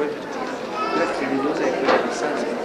La credosa è quella di Sanskrit.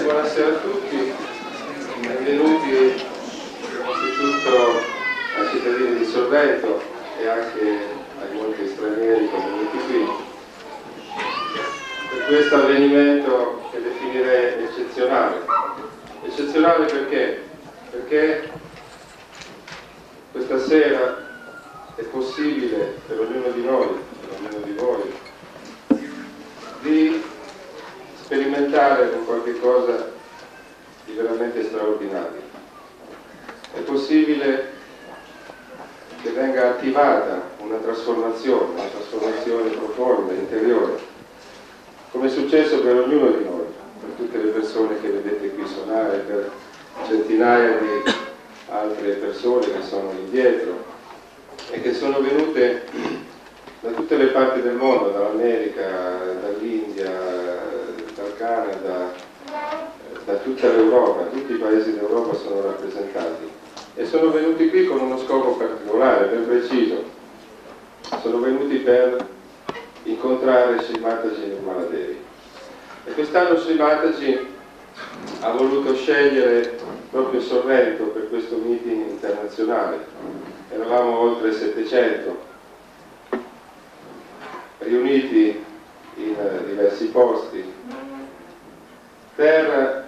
buonasera a tutti, benvenuti innanzitutto ai cittadini di Sorrento e anche ai molti stranieri convenuti qui per questo avvenimento che definirei eccezionale. Eccezionale perché? Perché questa sera è possibile per ognuno di noi, per ognuno di voi, di sperimentare con qualche cosa di veramente straordinario. È possibile che venga attivata una trasformazione profonda, interiore, come è successo per ognuno di noi, per tutte le persone che vedete qui suonare, per centinaia di altre persone che sono lì dietro e che sono venute da tutte le parti del mondo, dall'America, dall'India, dal Canada, da tutta l'Europa. Tutti i paesi d'Europa sono rappresentati e sono venuti qui con uno scopo particolare, ben preciso. Sono venuti per incontrare Sri Mataji nel Maladevi. E quest'anno Sri Mataji ha voluto scegliere proprio Sorrento per questo meeting internazionale. Eravamo oltre 700 riuniti in diversi posti per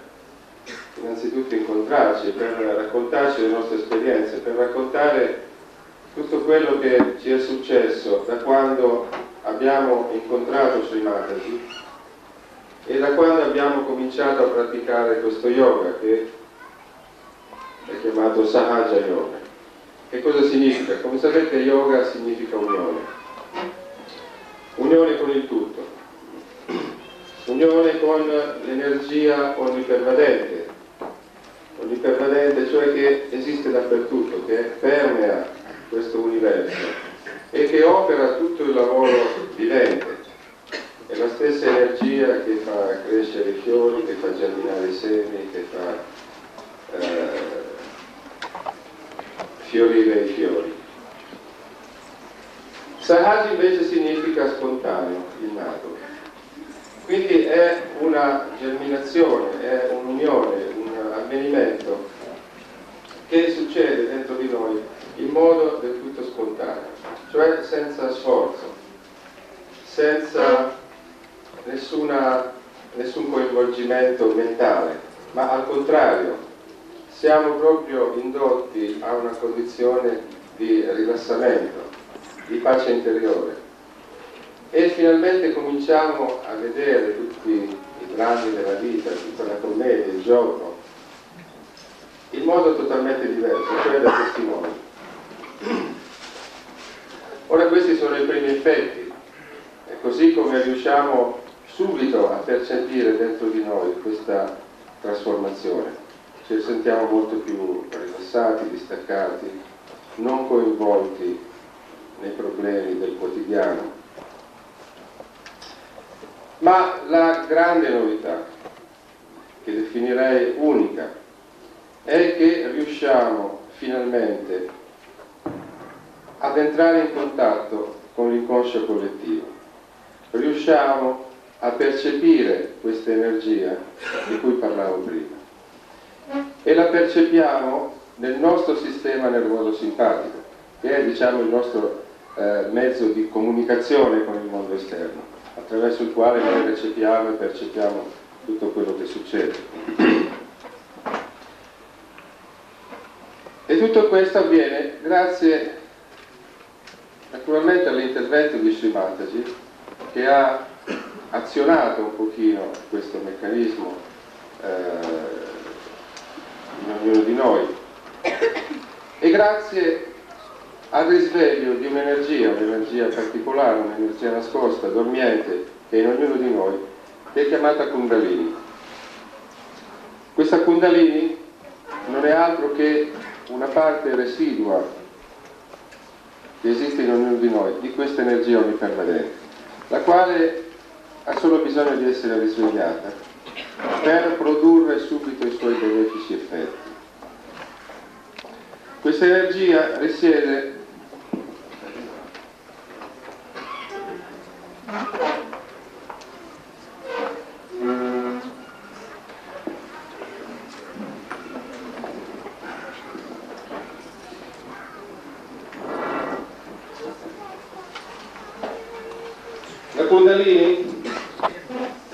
innanzitutto incontrarci, per raccontarci le nostre esperienze, per raccontare tutto quello che ci è successo da quando abbiamo incontrato Sri Mataji e da quando abbiamo cominciato a praticare questo yoga che è chiamato Sahaja Yoga. Che cosa significa? Come sapete, yoga significa unione. Unione con il tutto, unione con l'energia onnipervadente, cioè che esiste dappertutto, che permea questo universo e che opera tutto il lavoro vivente. È la stessa energia che fa crescere i fiori, che fa germinare i semi, che fa fiorire i fiori. Sahaja invece significa spontaneo, innato. Quindi è una germinazione, è un'unione, un avvenimento che succede dentro di noi in modo del tutto spontaneo, cioè senza sforzo, senza nessun coinvolgimento mentale, ma al contrario, siamo proprio indotti a una condizione di rilassamento, di pace interiore e finalmente cominciamo a vedere tutti i drammi della vita, tutta la commedia, il gioco in modo totalmente diverso, cioè da testimoni. Ora questi sono i primi effetti e così come riusciamo subito a percepire dentro di noi questa trasformazione, ci sentiamo molto più rilassati, distaccati, non coinvolti nei problemi del quotidiano. Ma la grande novità, che definirei unica, è che riusciamo finalmente ad entrare in contatto con l'inconscio collettivo. Riusciamo a percepire questa energia di cui parlavo prima e la percepiamo nel nostro sistema nervoso simpatico, che è, diciamo, il nostro mezzo di comunicazione con il mondo esterno, attraverso il quale noi recepiamo e percepiamo tutto quello che succede. E tutto questo avviene grazie naturalmente all'intervento di Sri Mataji, che ha azionato un pochino questo meccanismo in ognuno di noi e grazie al risveglio di un'energia particolare, un'energia nascosta, dormiente, che è in ognuno di noi, che è chiamata Kundalini. Questa Kundalini non è altro che una parte residua che esiste in ognuno di noi, di questa energia onnipervadente, la quale ha solo bisogno di essere risvegliata per produrre subito i suoi benefici effetti. Questa energia risiede La Kundalini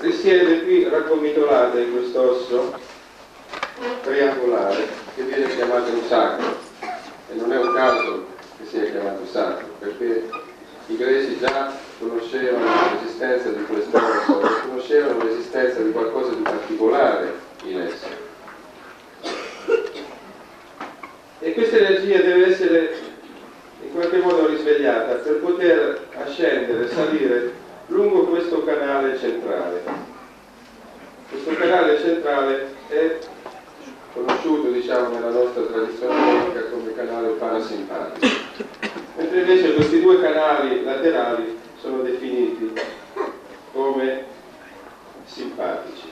risiede qui raccomitolata in quest'osso triangolare che viene chiamato un sacro, e non è un caso che sia chiamato sacro, perché i greci già conoscevano l'esistenza di questo osso, conoscevano l'esistenza di qualcosa di particolare in esso. E questa energia deve essere in qualche modo risvegliata per poter ascendere, salire lungo questo canale centrale. Questo canale centrale è conosciuto, diciamo, nella nostra tradizione medica come canale parasimpatico, mentre invece questi due canali laterali sono definiti come simpatici.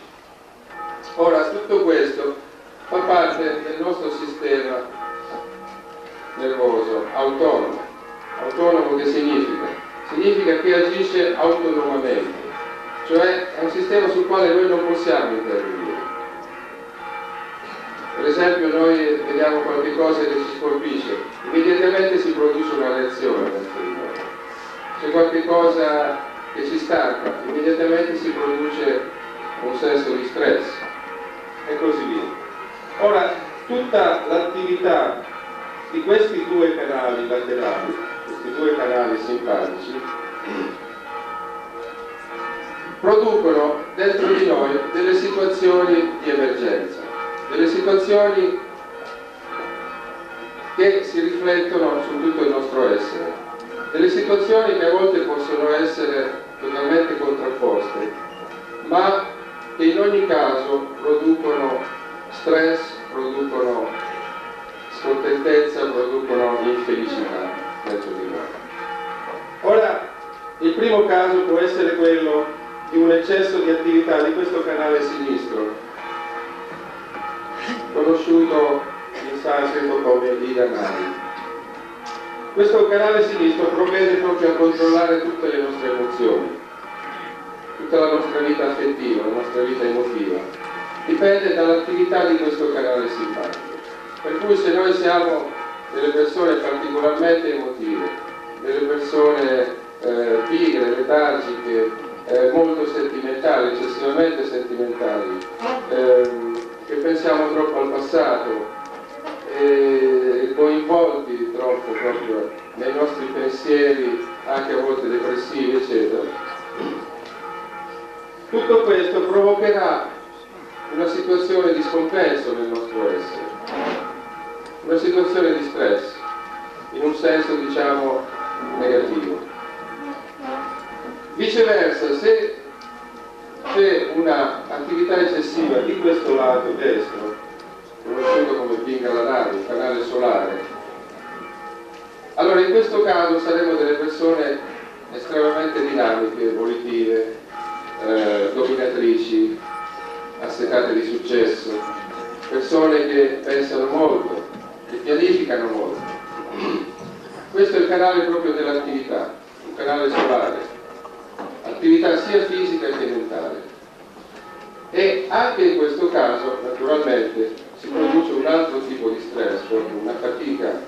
Ora, tutto questo fa parte del nostro sistema nervoso autonomo. Autonomo che significa? Significa che agisce autonomamente, cioè è un sistema sul quale noi non possiamo intervenire. Per esempio, noi vediamo qualche cosa che ci colpisce, immediatamente si produce una reazione dentro di noi. C'è qualche cosa che ci stanca, immediatamente si produce un senso di stress e così via. Ora, tutta l'attività di questi due canali laterali, questi due canali simpatici, producono dentro di noi delle situazioni di emergenza, delle situazioni che si riflettono su tutto il nostro essere, delle situazioni che a volte possono essere totalmente contrapposte, ma che in ogni caso producono stress, producono scontentezza, producono infelicità dentro di noi. Ora, il primo caso può essere quello di un eccesso di attività di questo canale sinistro, conosciuto in sanscrito come Idamari. Questo canale sinistro provvede proprio a controllare tutte le nostre emozioni, tutta la nostra vita affettiva, la nostra vita emotiva. Dipende dall'attività di questo canale simpatico. Per cui se noi siamo delle persone particolarmente emotive, delle persone pigre, letargiche, molto sentimentali, eccessivamente sentimentali, che pensiamo troppo al passato e coinvolti troppo proprio nei nostri pensieri, anche a volte depressivi, eccetera, tutto questo provocherà una situazione di scompenso nel nostro essere, una situazione di stress, in un senso, diciamo, negativo. Viceversa, se c'è un'attività eccessiva di questo lato destro, conosciuto come Pingala, il canale solare, allora in questo caso saremo delle persone estremamente dinamiche, volitive, dominatrici, assetate di successo, persone che pensano molto, che pianificano molto. Questo è il canale proprio dell'attività, un canale solare, attività sia fisica che mentale. E anche in questo caso, naturalmente, si produce un altro tipo di stress, proprio una fatica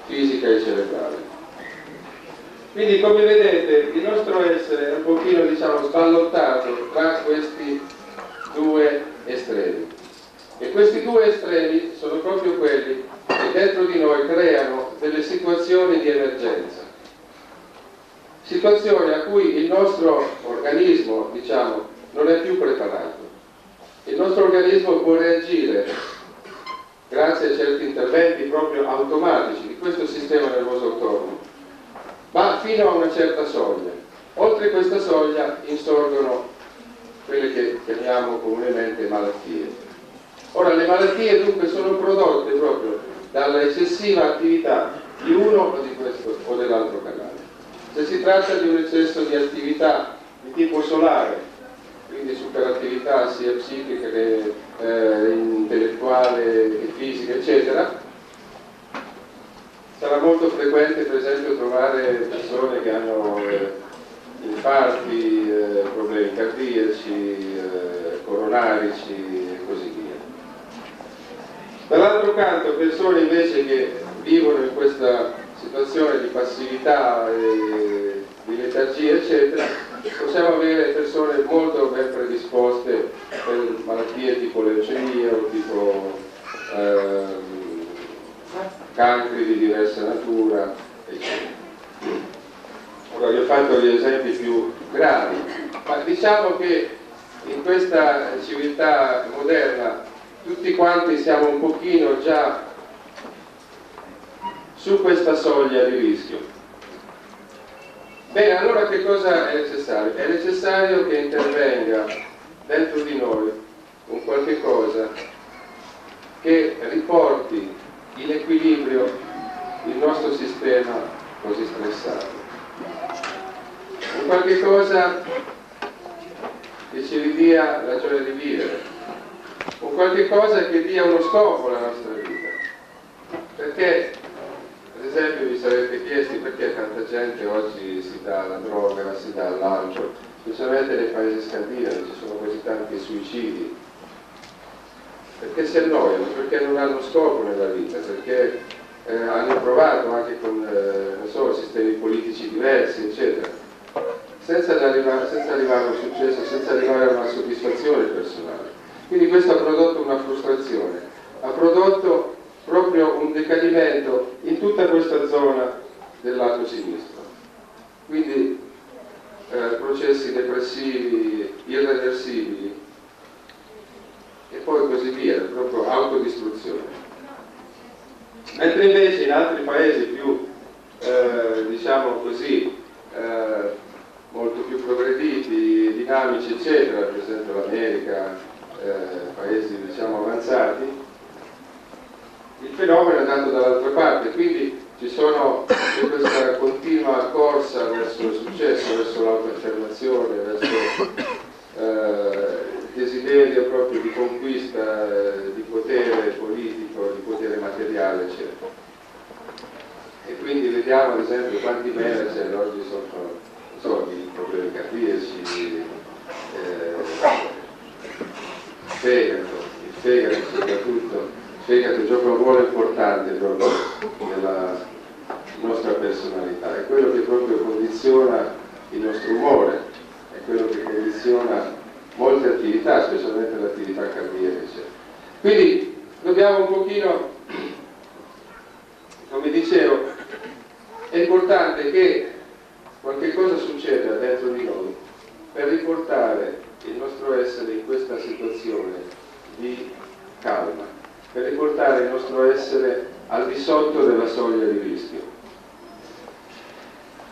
fisica e cerebrale. Quindi, come vedete, il nostro essere è un pochino, diciamo, sballottato tra questi due estremi. E questi due estremi sono proprio quelli che dentro di noi creano delle situazioni di emergenza. Situazioni a cui il nostro organismo, diciamo, non è più preparato. Il nostro organismo può reagire grazie a certi interventi proprio automatici di questo sistema nervoso autonomo, ma fino a una certa soglia. Oltre questa soglia insorgono quelle che chiamiamo comunemente malattie. Ora, le malattie dunque sono prodotte proprio dalla eccessiva attività di uno o di questo o dell'altro canale. Se si tratta di un eccesso di attività di tipo solare, quindi superattività sia psichica che intellettuale che fisica, eccetera, sarà molto frequente per esempio trovare persone che hanno infarti, problemi cardiaci, coronarici e così via. Dall'altro canto, persone invece che vivono in questa situazione di passività e di letargia, eccetera, possiamo avere persone molto ben predisposte per malattie tipo leucemia o tipo cancri di diversa natura, eccetera. Ora vi ho fatto gli esempi più gravi, ma diciamo che in questa civiltà moderna tutti quanti siamo un pochino già su questa soglia di rischio. Bene, allora che cosa è necessario? È necessario che intervenga dentro di noi un qualche cosa che riporti in equilibrio il nostro sistema così stressato. Un qualche cosa che ci ridia la gioia di vivere, un qualche cosa che dia uno scopo alla nostra vita. Perché, ad esempio, vi sarete chiesti perché tanta gente oggi si dà alla droga, si dà all'alcol, specialmente nei paesi scandinavi ci sono così tanti suicidi. Perché si annoiano, perché non hanno scopo nella vita, perché hanno provato anche con non so, sistemi politici diversi, eccetera, senza arrivare a un successo, senza arrivare a una soddisfazione personale. Quindi questo ha prodotto una frustrazione, ha prodotto proprio un decadimento in tutta questa zona del lato sinistro. Quindi processi depressivi irreversibili e poi così via, proprio autodistruzione. Mentre invece in altri paesi più, diciamo così, molto più progrediti, dinamici, eccetera, per esempio l'America, paesi diciamo avanzati, il fenomeno è andato dall'altra parte, quindi c'è questa continua corsa verso il successo, verso l'autoaffermazione, verso il desiderio proprio di conquista di potere politico, di potere materiale, eccetera. E quindi vediamo ad esempio quanti manager oggi sono di problemi cardiaci, il fegato soprattutto, il fegato gioca un ruolo importante proprio nella nostra personalità, è quello che proprio condiziona il nostro umore, è quello che condiziona molte attività, specialmente l'attività cardiaca, eccetera. Quindi dobbiamo un pochino, come dicevo, è importante che qualche cosa succeda dentro di noi per riportare il nostro essere in questa situazione di calma, per riportare il nostro essere al di sotto della soglia di rischio.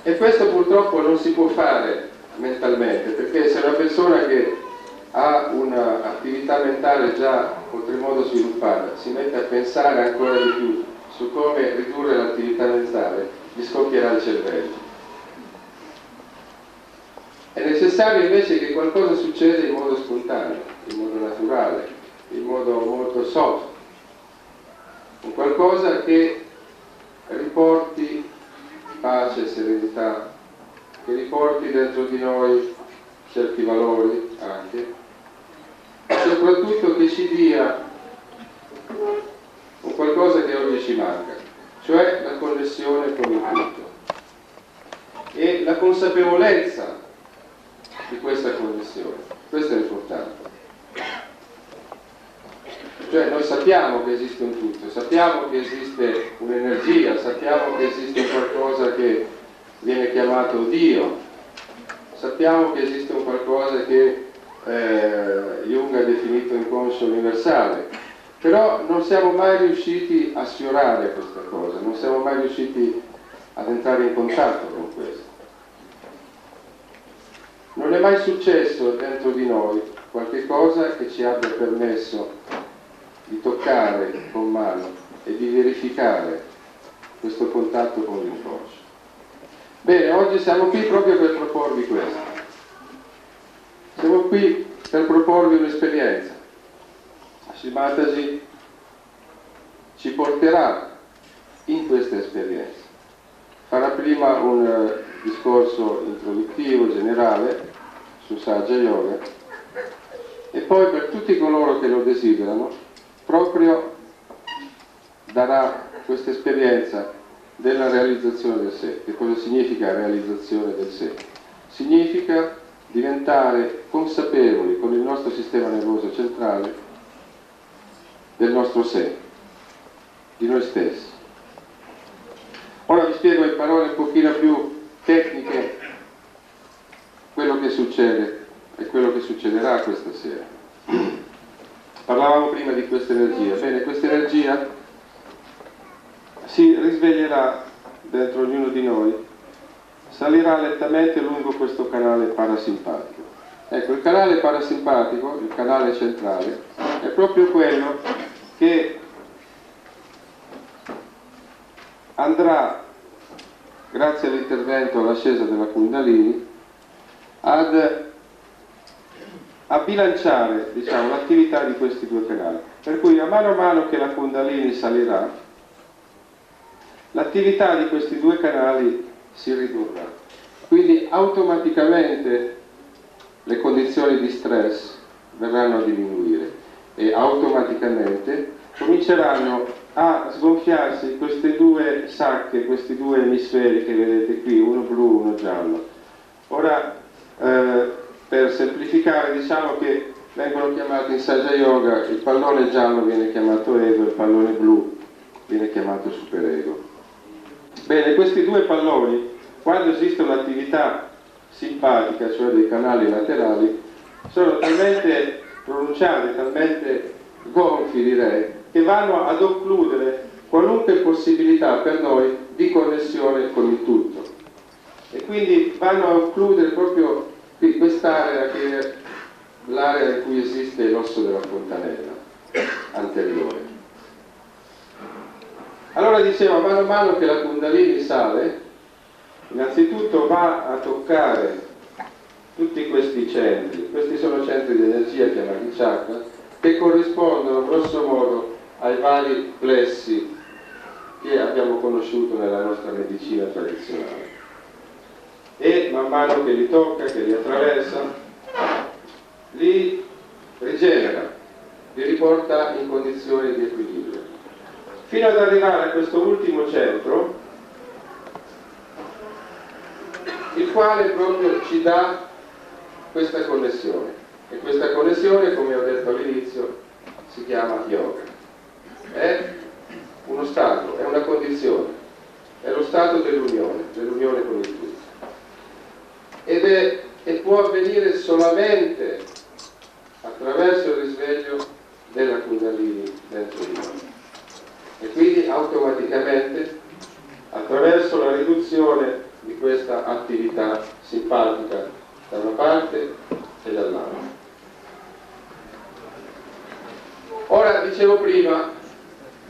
E questo purtroppo non si può fare mentalmente, perché se una persona che ha un'attività mentale già oltremodo sviluppata si mette a pensare ancora di più su come ridurre l'attività mentale, gli scoppierà il cervello. È necessario invece che qualcosa succeda in modo spontaneo, in modo naturale, in modo molto soft, un qualcosa che riporti pace, serenità, che riporti dentro di noi certi valori anche, e soprattutto che ci dia un qualcosa che oggi ci manca, cioè la connessione con il tutto e la consapevolezza di questa connessione. Questo è importante. Cioè noi sappiamo che esiste un tutto, sappiamo che esiste un'energia, sappiamo che esiste qualcosa che viene chiamato Dio, sappiamo che esiste un qualcosa che Jung ha definito inconscio universale, però non siamo mai riusciti a sfiorare questa cosa, non siamo mai riusciti ad entrare in contatto con questo. Non è mai successo dentro di noi qualche cosa che ci abbia permesso di toccare con mano e di verificare questo contatto con l'inconscio. Bene, oggi siamo qui proprio per proporvi questo. Siamo qui per proporvi un'esperienza. Shimataji ci porterà in questa esperienza. Farà prima un discorso introduttivo, generale, su Sahaja Yoga, e poi per tutti coloro che lo desiderano, proprio darà questa esperienza della realizzazione del sé. Che cosa significa realizzazione del sé? Significa diventare consapevoli con il nostro sistema nervoso centrale del nostro sé, di noi stessi. Ora vi spiego in parole un pochino più tecniche quello che succede e quello che succederà questa sera. Parlavamo prima di questa energia. Bene, questa energia si risveglierà dentro ognuno di noi, salirà lentamente lungo questo canale parasimpatico. Ecco, il canale parasimpatico, il canale centrale, è proprio quello che andrà, grazie all'intervento, all'ascesa della Kundalini, a bilanciare, diciamo, l'attività di questi due canali. Per cui a mano che la Kundalini salirà, l'attività di questi due canali si ridurrà. Quindi automaticamente le condizioni di stress verranno a diminuire e automaticamente cominceranno a sgonfiarsi queste due sacche, questi due emisferi che vedete qui, uno blu, uno giallo. Ora, per semplificare, diciamo che vengono chiamati in Saja Yoga, il pallone giallo viene chiamato ego, il pallone blu viene chiamato superego. Bene, questi due palloni, quando esiste un'attività simpatica, cioè dei canali laterali, sono talmente pronunciati, talmente gonfi, direi, che vanno ad occludere qualunque possibilità per noi di connessione con il tutto. E quindi vanno a occludere proprio quest'area che è l'area in cui esiste l'osso della fontanella anteriore. Allora dicevo, a mano che la Kundalini sale, innanzitutto va a toccare tutti questi centri. Questi sono centri di energia chiamati chakra, che corrispondono grosso modo ai vari plessi che abbiamo conosciuto nella nostra medicina tradizionale. E man mano che li tocca, che li attraversa, li rigenera, li riporta in condizioni di equilibrio, fino ad arrivare a questo ultimo centro, il quale proprio ci dà questa connessione. E questa connessione, come ho detto all'inizio, si chiama yoga. È uno stato, è una condizione, è lo stato dell'unione con il tutto. E può avvenire solamente attraverso il risveglio della Kundalini dentro di noi. E quindi automaticamente attraverso la riduzione di questa attività simpatica da una parte e dall'altra. Ora, dicevo prima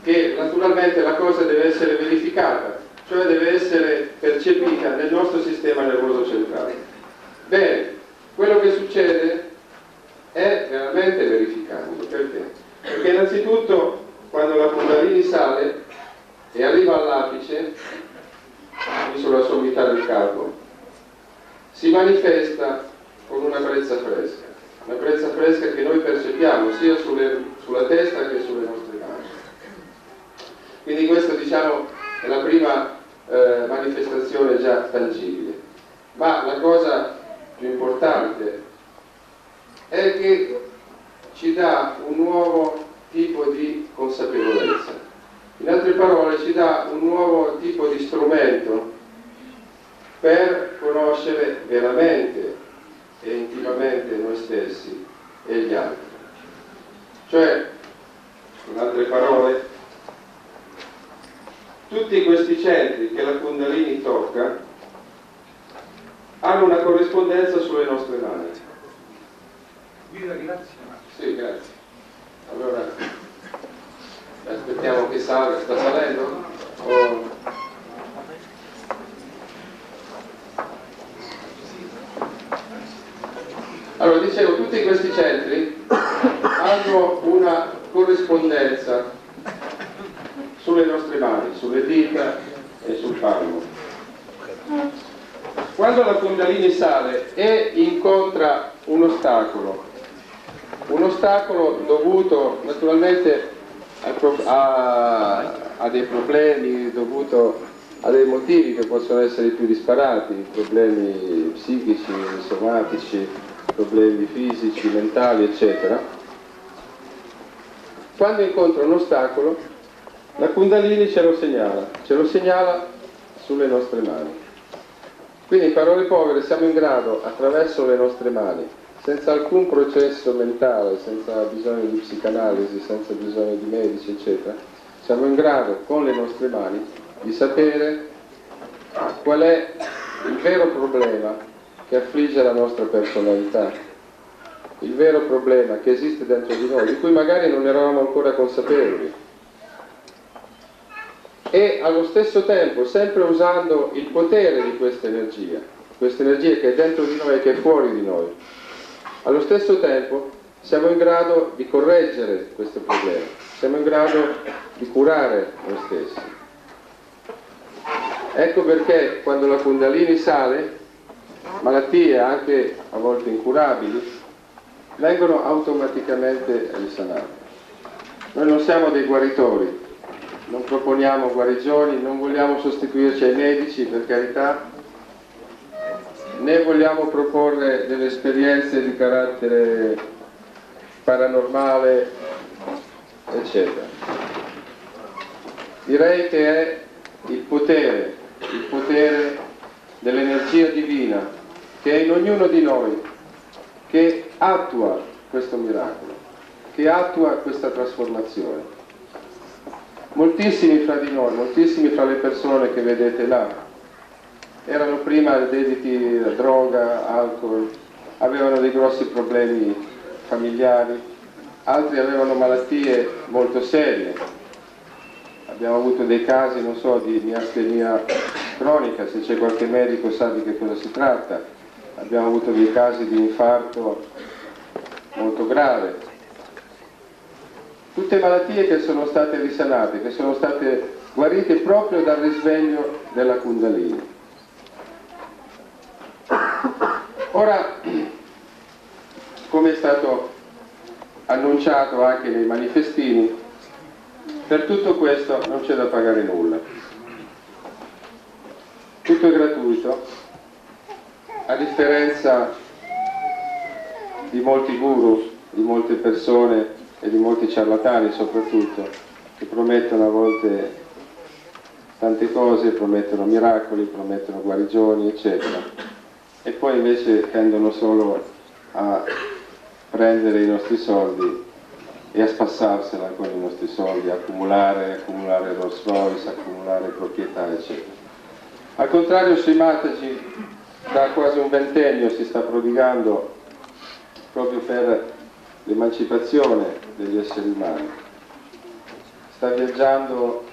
che naturalmente la cosa deve essere verificata, cioè deve essere percepita nel nostro sistema nervoso centrale. Bene, quello che succede è veramente verificabile. Perché? Perché innanzitutto quando la Kundalini sale e arriva all'apice, sulla sommità del capo, si manifesta con una brezza fresca che noi percepiamo sia sulla testa che sulle nostre mani. Quindi questo, diciamo, è la prima manifestazione già tangibile. Ma la cosa più importante è che ci dà un nuovo tipo di consapevolezza. In altre parole, ci dà un nuovo tipo di strumento per conoscere veramente e intimamente noi stessi e gli altri. Cioè, in altre parole, tutti questi centri che la Kundalini tocca hanno una corrispondenza sulle nostre mani. Guida, grazie. Sì, grazie. Allora, aspettiamo che salga. Sta salendo? Allora, dicevo, tutti questi centri hanno una corrispondenza sulle nostre mani, sulle dita e sul palmo. Quando la Kundalini sale e incontra un ostacolo dovuto naturalmente a dei problemi, dovuto ha dei motivi che possono essere più disparati, problemi psichici, somatici, problemi fisici, mentali, eccetera. Quando incontra un ostacolo, la Kundalini ce lo segnala sulle nostre mani. Quindi, in parole povere, siamo in grado, attraverso le nostre mani, senza alcun processo mentale, senza bisogno di psicanalisi, senza bisogno di medici, eccetera, siamo in grado, con le nostre mani, di sapere qual è il vero problema che affligge la nostra personalità, il vero problema che esiste dentro di noi, di cui magari non eravamo ancora consapevoli. E allo stesso tempo, sempre usando il potere di questa energia che è dentro di noi e che è fuori di noi, allo stesso tempo siamo in grado di correggere questo problema, siamo in grado di curare noi stessi. Ecco perché quando la Kundalini sale, malattie anche a volte incurabili vengono automaticamente risanate. Noi non siamo dei guaritori, non proponiamo guarigioni, non vogliamo sostituirci ai medici, per carità, né vogliamo proporre delle esperienze di carattere paranormale, eccetera. Direi che è il potere dell'energia divina che è in ognuno di noi, che attua questo miracolo, che attua questa trasformazione. Moltissimi fra di noi, moltissimi fra le persone che vedete là, erano prima dediti a droga, alcol, avevano dei grossi problemi familiari, altri avevano malattie molto serie. Abbiamo avuto dei casi, non so, di miastenia cronica, se c'è qualche medico sa di che cosa si tratta. Abbiamo avuto dei casi di infarto molto grave. Tutte malattie che sono state risanate, che sono state guarite proprio dal risveglio della Kundalini. Ora, come è stato annunciato anche nei manifestini, per tutto questo non c'è da pagare nulla. Tutto è gratuito, a differenza di molti guru, di molte persone e di molti ciarlatani soprattutto, che promettono a volte tante cose, promettono miracoli, promettono guarigioni, eccetera, e poi invece tendono solo a prendere i nostri soldi e a spassarsela con i nostri soldi, accumulare Rolls Royce, accumulare proprietà, eccetera. Al contrario, sui Mataji da quasi un ventennio si sta prodigando proprio per l'emancipazione degli esseri umani. Sta viaggiando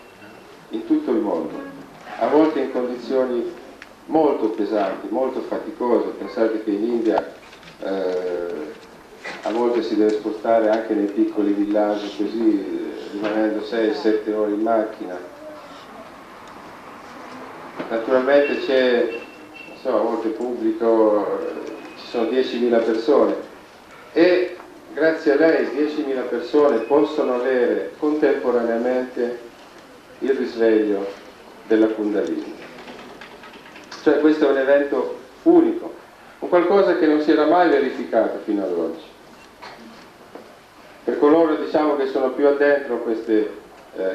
in tutto il mondo, a volte in condizioni molto pesanti, molto faticose. Pensate che in India a volte si deve spostare anche nei piccoli villaggi così, rimanendo 6-7 ore in macchina. Naturalmente c'è, non so, a volte pubblico, ci sono 10.000 persone e grazie a lei 10.000 persone possono avere contemporaneamente il risveglio della Kundalini. Cioè questo è un evento unico, un qualcosa che non si era mai verificato fino ad oggi. Per coloro, diciamo, che sono più addentro a queste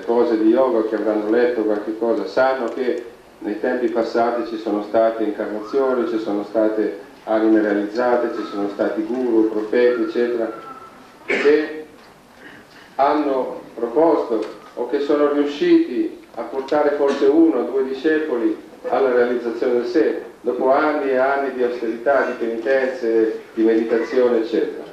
cose di yoga, che avranno letto qualche cosa, sanno che nei tempi passati ci sono state incarnazioni, ci sono state anime realizzate, ci sono stati guru, profeti, eccetera, che hanno proposto o che sono riusciti a portare forse 1 o 2 discepoli alla realizzazione del sé, dopo anni e anni di austerità, di penitenze, di meditazione, eccetera.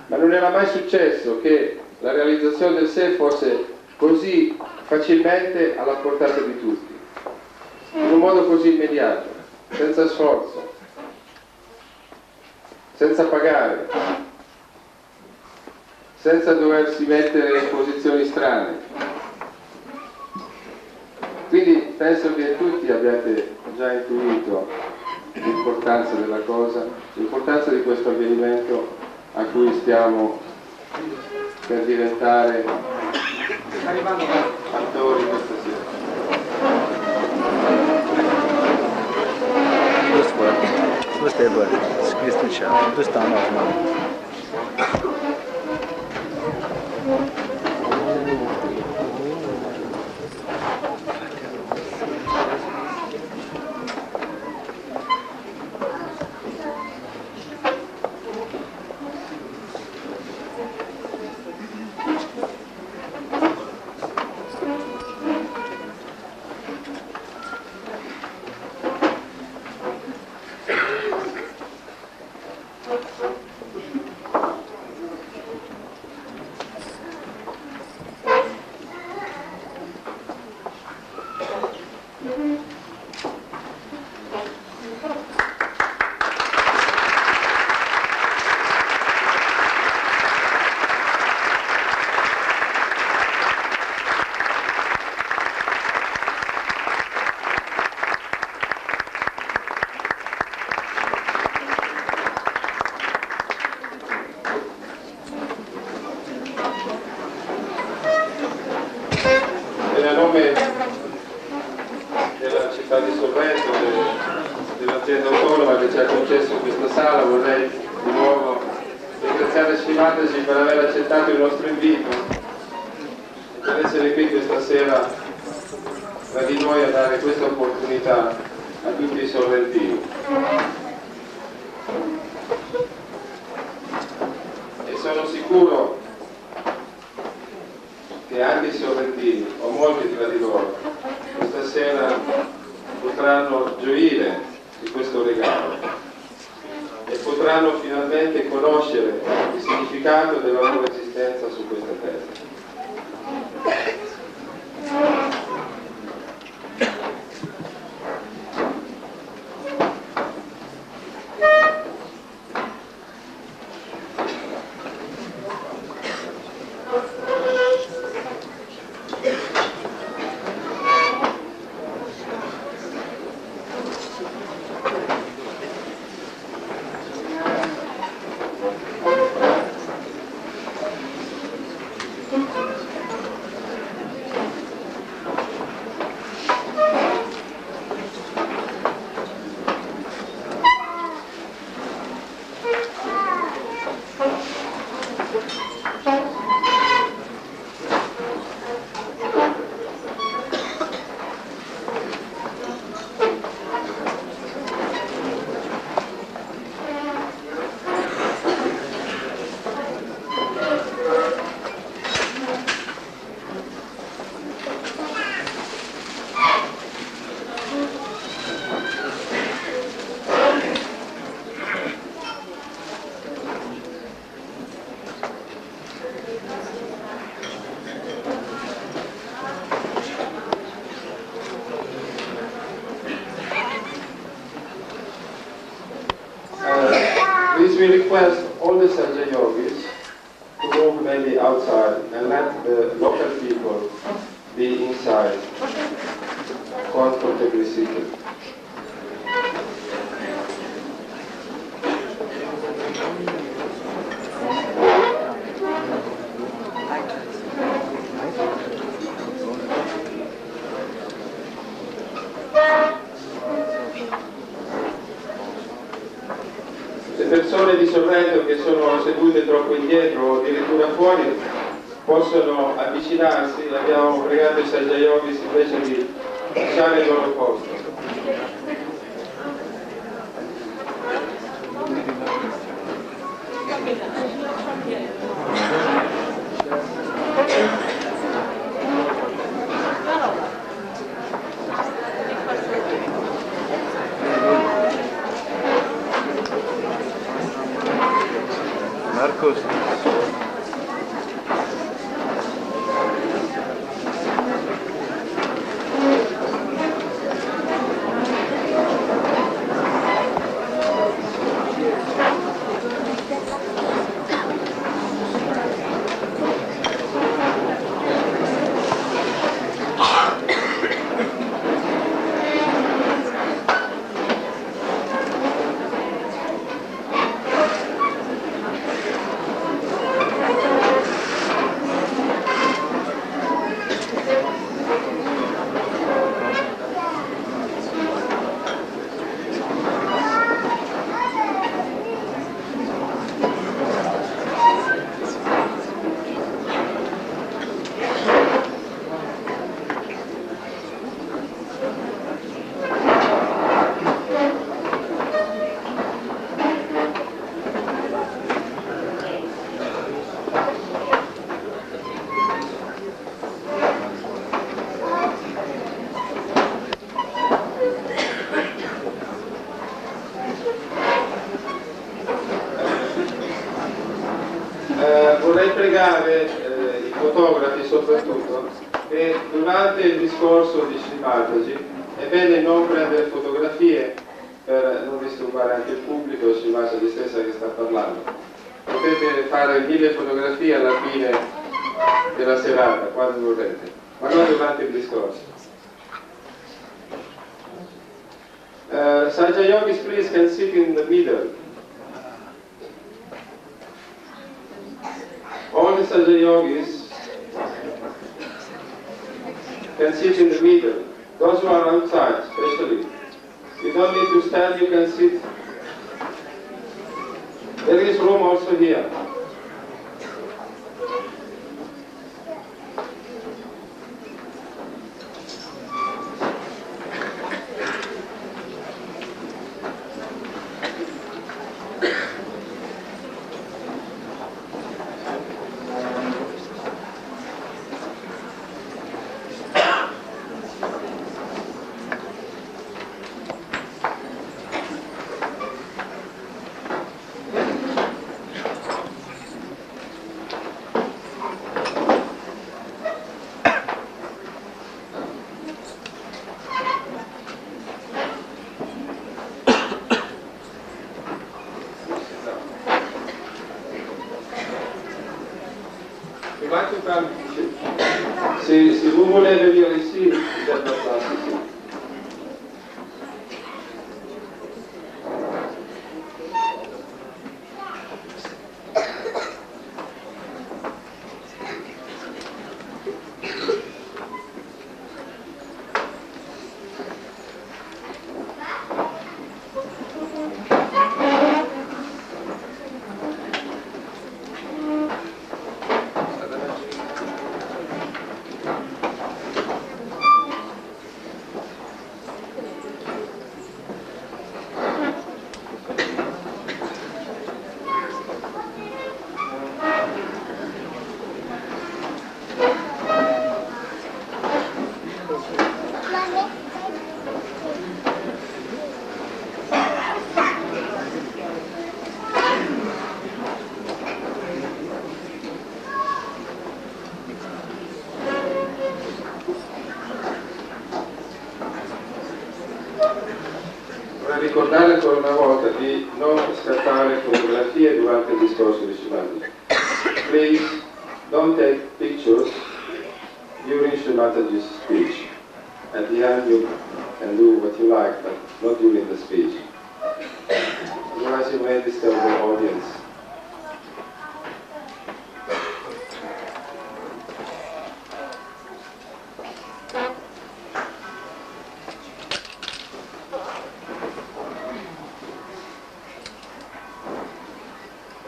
Ma non era mai successo che la realizzazione del sé fosse così facilmente alla portata di tutti, in un modo così immediato, senza sforzo, senza pagare, senza doversi mettere in posizioni strane. Quindi penso che tutti abbiate già intuito l'importanza della cosa, l'importanza di questo avvenimento a cui stiamo per diventare attori questa sera. Questa è bella, questa c'è, questa è una. A nome della città di Sorrento, dell'azienda autonoma che ci ha concesso questa sala, vorrei di nuovo ringraziare Scimatesi per aver accettato il nostro invito e per essere qui questa sera tra di noi a dare questa opportunità a tutti i sorrentini. E sono sicuro che anche i sorrentini, o molti tra di loro, questa sera potranno gioire di questo regalo e potranno finalmente conoscere il significato della loro esistenza su questa terra. We request all the Sajja yogis to move maybe outside and let the local people be inside, comfortably seated. Le persone di Sorrento che sono sedute troppo indietro o addirittura fuori possono avvicinarsi, abbiamo pregato i Sajja yogis invece di lasciare il loro posto. Marcos. Vorrei pregare i fotografi soprattutto che durante il discorso di Sri Mataji è bene non prendere fotografie per non disturbare anche il pubblico e Sri Mataji stessa che sta parlando. Potete fare 1000 fotografie alla fine della serata, quando vorrete, ma non durante il discorso. Sahaja Yogis, please, can sit in the middle. All the Sahaja Yogis can sit in the middle. Those who are outside, especially. You don't need to stand, you can sit. There is room also here. Se vous voulez venir ici, vous êtes la place ici. Ricordare ancora una volta di non scattare fotografie durante il discorso di Sri Mataji. Please don't take pictures during Sri Mataji's speech. At the end you can do what you like, but not during the speech. Otherwise you may disturb the audience.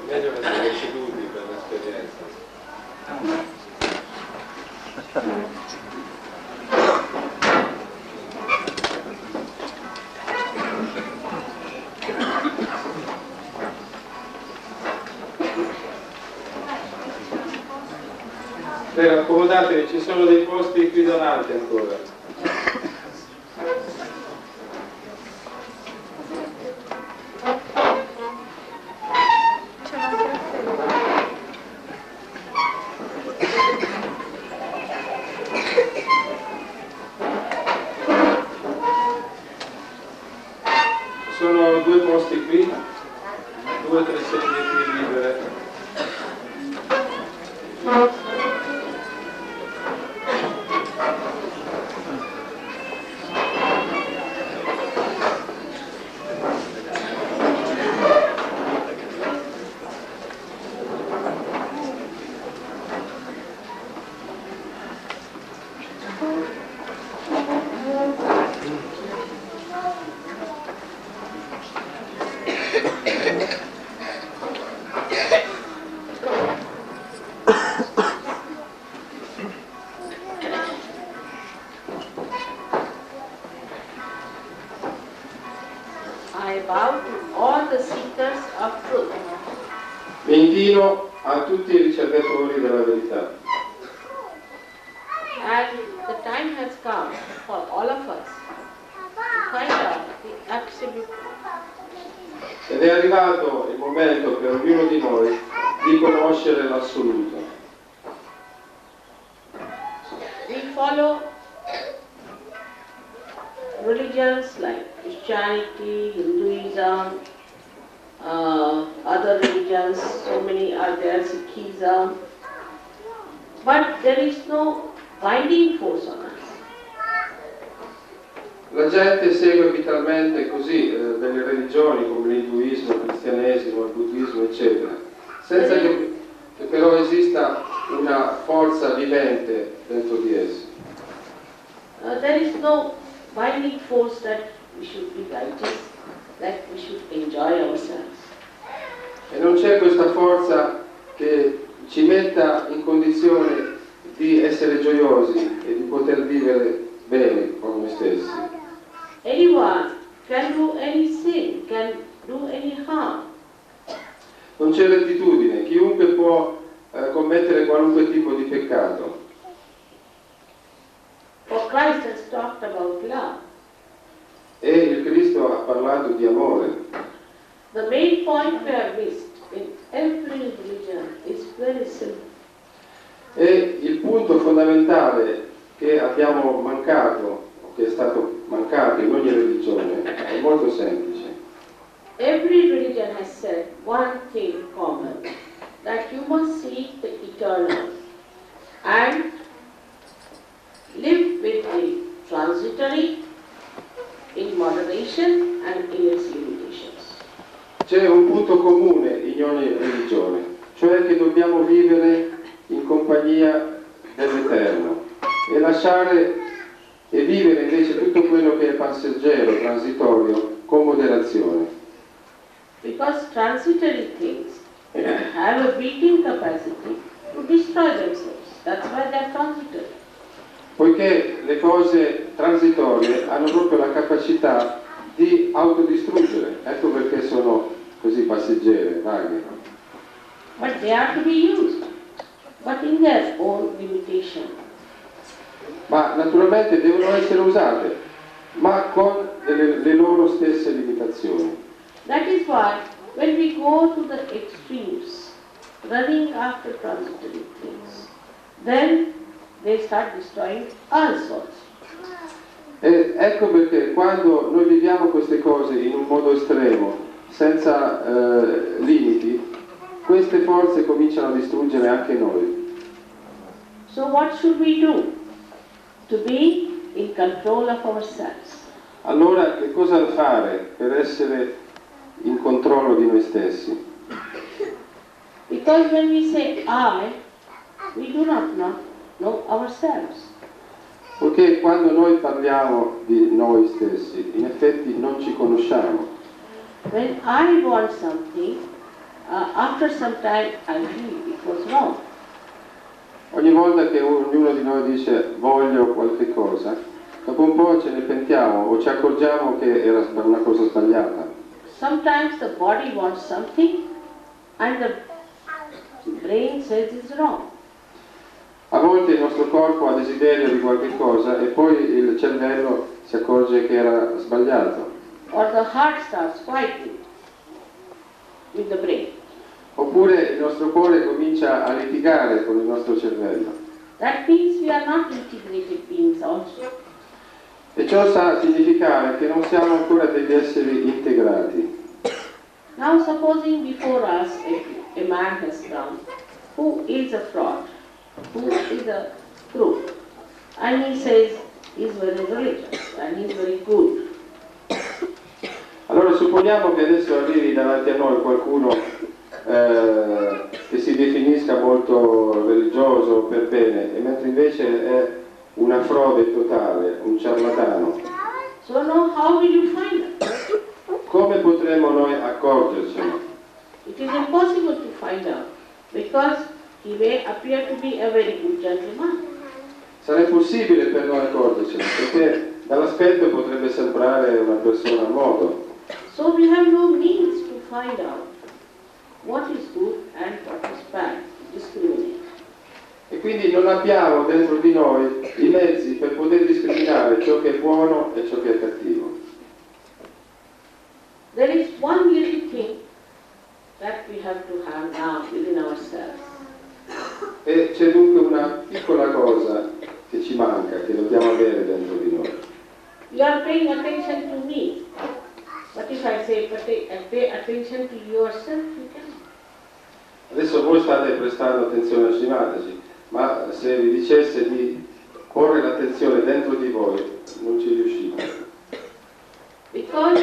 Meglio essere seduti per l'esperienza. Prego, accomodatevi, ci sono dei posti qui davanti ancora. Sono 2 posti qui, 2 o 3 sedie qui libere. I bow to all the seekers of truth. Mi inchino a tutti i ricercatori della verità. And the time has come for all of us to find out the absolute Ed è arrivato il momento per ognuno di noi di conoscere la assoluto. We follow religions like Christianity, Hinduism, other religions, so many are there, Sikhism, but there is no binding force on us. La gente segue arbitrariamente così delle religioni come l'induismo, il cristianesimo, il buddismo, eccetera, senza che però esista una forza vivente dentro di essi. There is no binding force that we should be righteous, that we should enjoy ourselves. E non c'è questa forza che ci metta in condizione di essere gioiosi e di poter vivere bene con noi stessi. Anyone can do any sin, can do any harm. Non c'è rettitudine, chiunque può commettere qualunque tipo di peccato. For Christ has talked about love. E il Cristo ha parlato di amore. The main point we have missed in every religion is very simple. E il punto fondamentale che abbiamo mancato, o che è stato mancato in ogni religione, è molto semplice. Every religion has said one thing common, that you must seek the eternal and live with the transitory in moderation and in its limitations. C'è un punto comune in ogni religione, cioè che dobbiamo vivere in compagnia dell'Eterno e lasciare e vivere invece tutto quello che è passeggero, transitorio, con moderazione. Because transitory things have a built-in capacity to destroy themselves. That's why they are transitory. Poiché le cose transitorie hanno proprio la capacità di autodistruggere, ecco perché sono così passeggere, vaghe. But they are to be used, but in their own limitation. Ma naturalmente devono essere usate, ma con le loro stesse limitazioni. That is why when we go to the extremes, running after transitory things, then they start destroying us also. E ecco perché quando noi viviamo queste cose in un modo estremo, senza limiti, queste forze cominciano a distruggere anche noi. So what should we do? To be in control of ourselves. Allora che cosa fare per essere in controllo di noi stessi? Because when we say I, we do not know ourselves. Poiché quando noi parliamo di noi stessi, in effetti non ci conosciamo. When I want something, after some time I feel it was wrong. Ogni volta che ognuno di noi dice voglio qualche cosa, dopo un po' ce ne pentiamo o ci accorgiamo che era una cosa sbagliata. Sometimes the body wants something and the brain says it's wrong. A volte il nostro corpo ha desiderio di qualche cosa e poi il cervello si accorge che era sbagliato. Or the heart starts fighting with the brain. Oppure il nostro cuore comincia a litigare con il nostro cervello. That means we are not integrated beings also. E ciò sta a significare che non siamo ancora degli esseri integrati. Now supposing before us a man has come who is a fraud, who is a crook, and he says he's very religious and he's very good. Allora supponiamo che adesso arrivi davanti a noi qualcuno che si definisca molto religioso per bene, e mentre invece è una frode totale, un ciarlatano. So now how will you find it? Come potremo noi accorgercene? It is impossible to find out because he may appear to be a very good gentleman. Sarà impossibile per noi accorgercene, perché dall'aspetto potrebbe sembrare una persona a modo. So we have no means to find out what is good and what is bad, discriminate. E quindi non abbiamo dentro di noi i mezzi per poter discriminare ciò che è buono e ciò che è cattivo. There is one little thing that we have to have now within ourselves. E c'è dunque una piccola cosa che ci manca, che dobbiamo avere dentro di noi. You are paying attention to me. What if I say pay attention to yourself? You can. Adesso voi state prestando attenzione a Shrimataji, ma se vi dicesse di porre l'attenzione dentro di voi, non ci riuscite. Because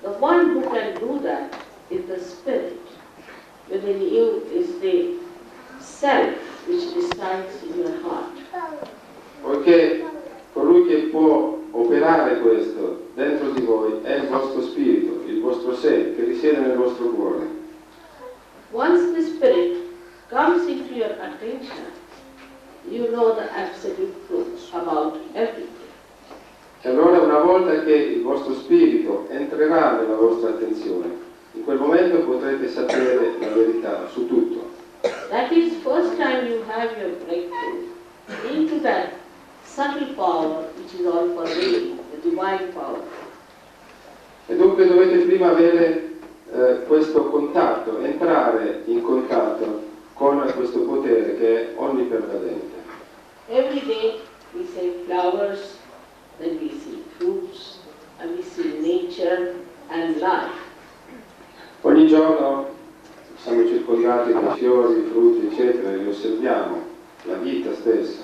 the one who can do that is the spirit. Within you is the self which resides in your heart. Poiché colui che può operare questo dentro di voi è il vostro spirito, il vostro sé, che risiede nel vostro cuore. Once the spirit comes into your attention, you know the absolute truth about everything. E allora una volta che il vostro spirito entrerà nella vostra attenzione, in quel momento potrete sapere la verità su tutto. That is first time you have your breakthrough into that subtle power which is all pervading, the divine power. E dunque dovete prima avere questo contatto, entrare in contatto con questo potere che è onnipervadente. Every day we say flowers, then we see fruits, and we see nature and life. Ogni giorno siamo circondati da fiori, frutti, eccetera, e li osserviamo, la vita stessa.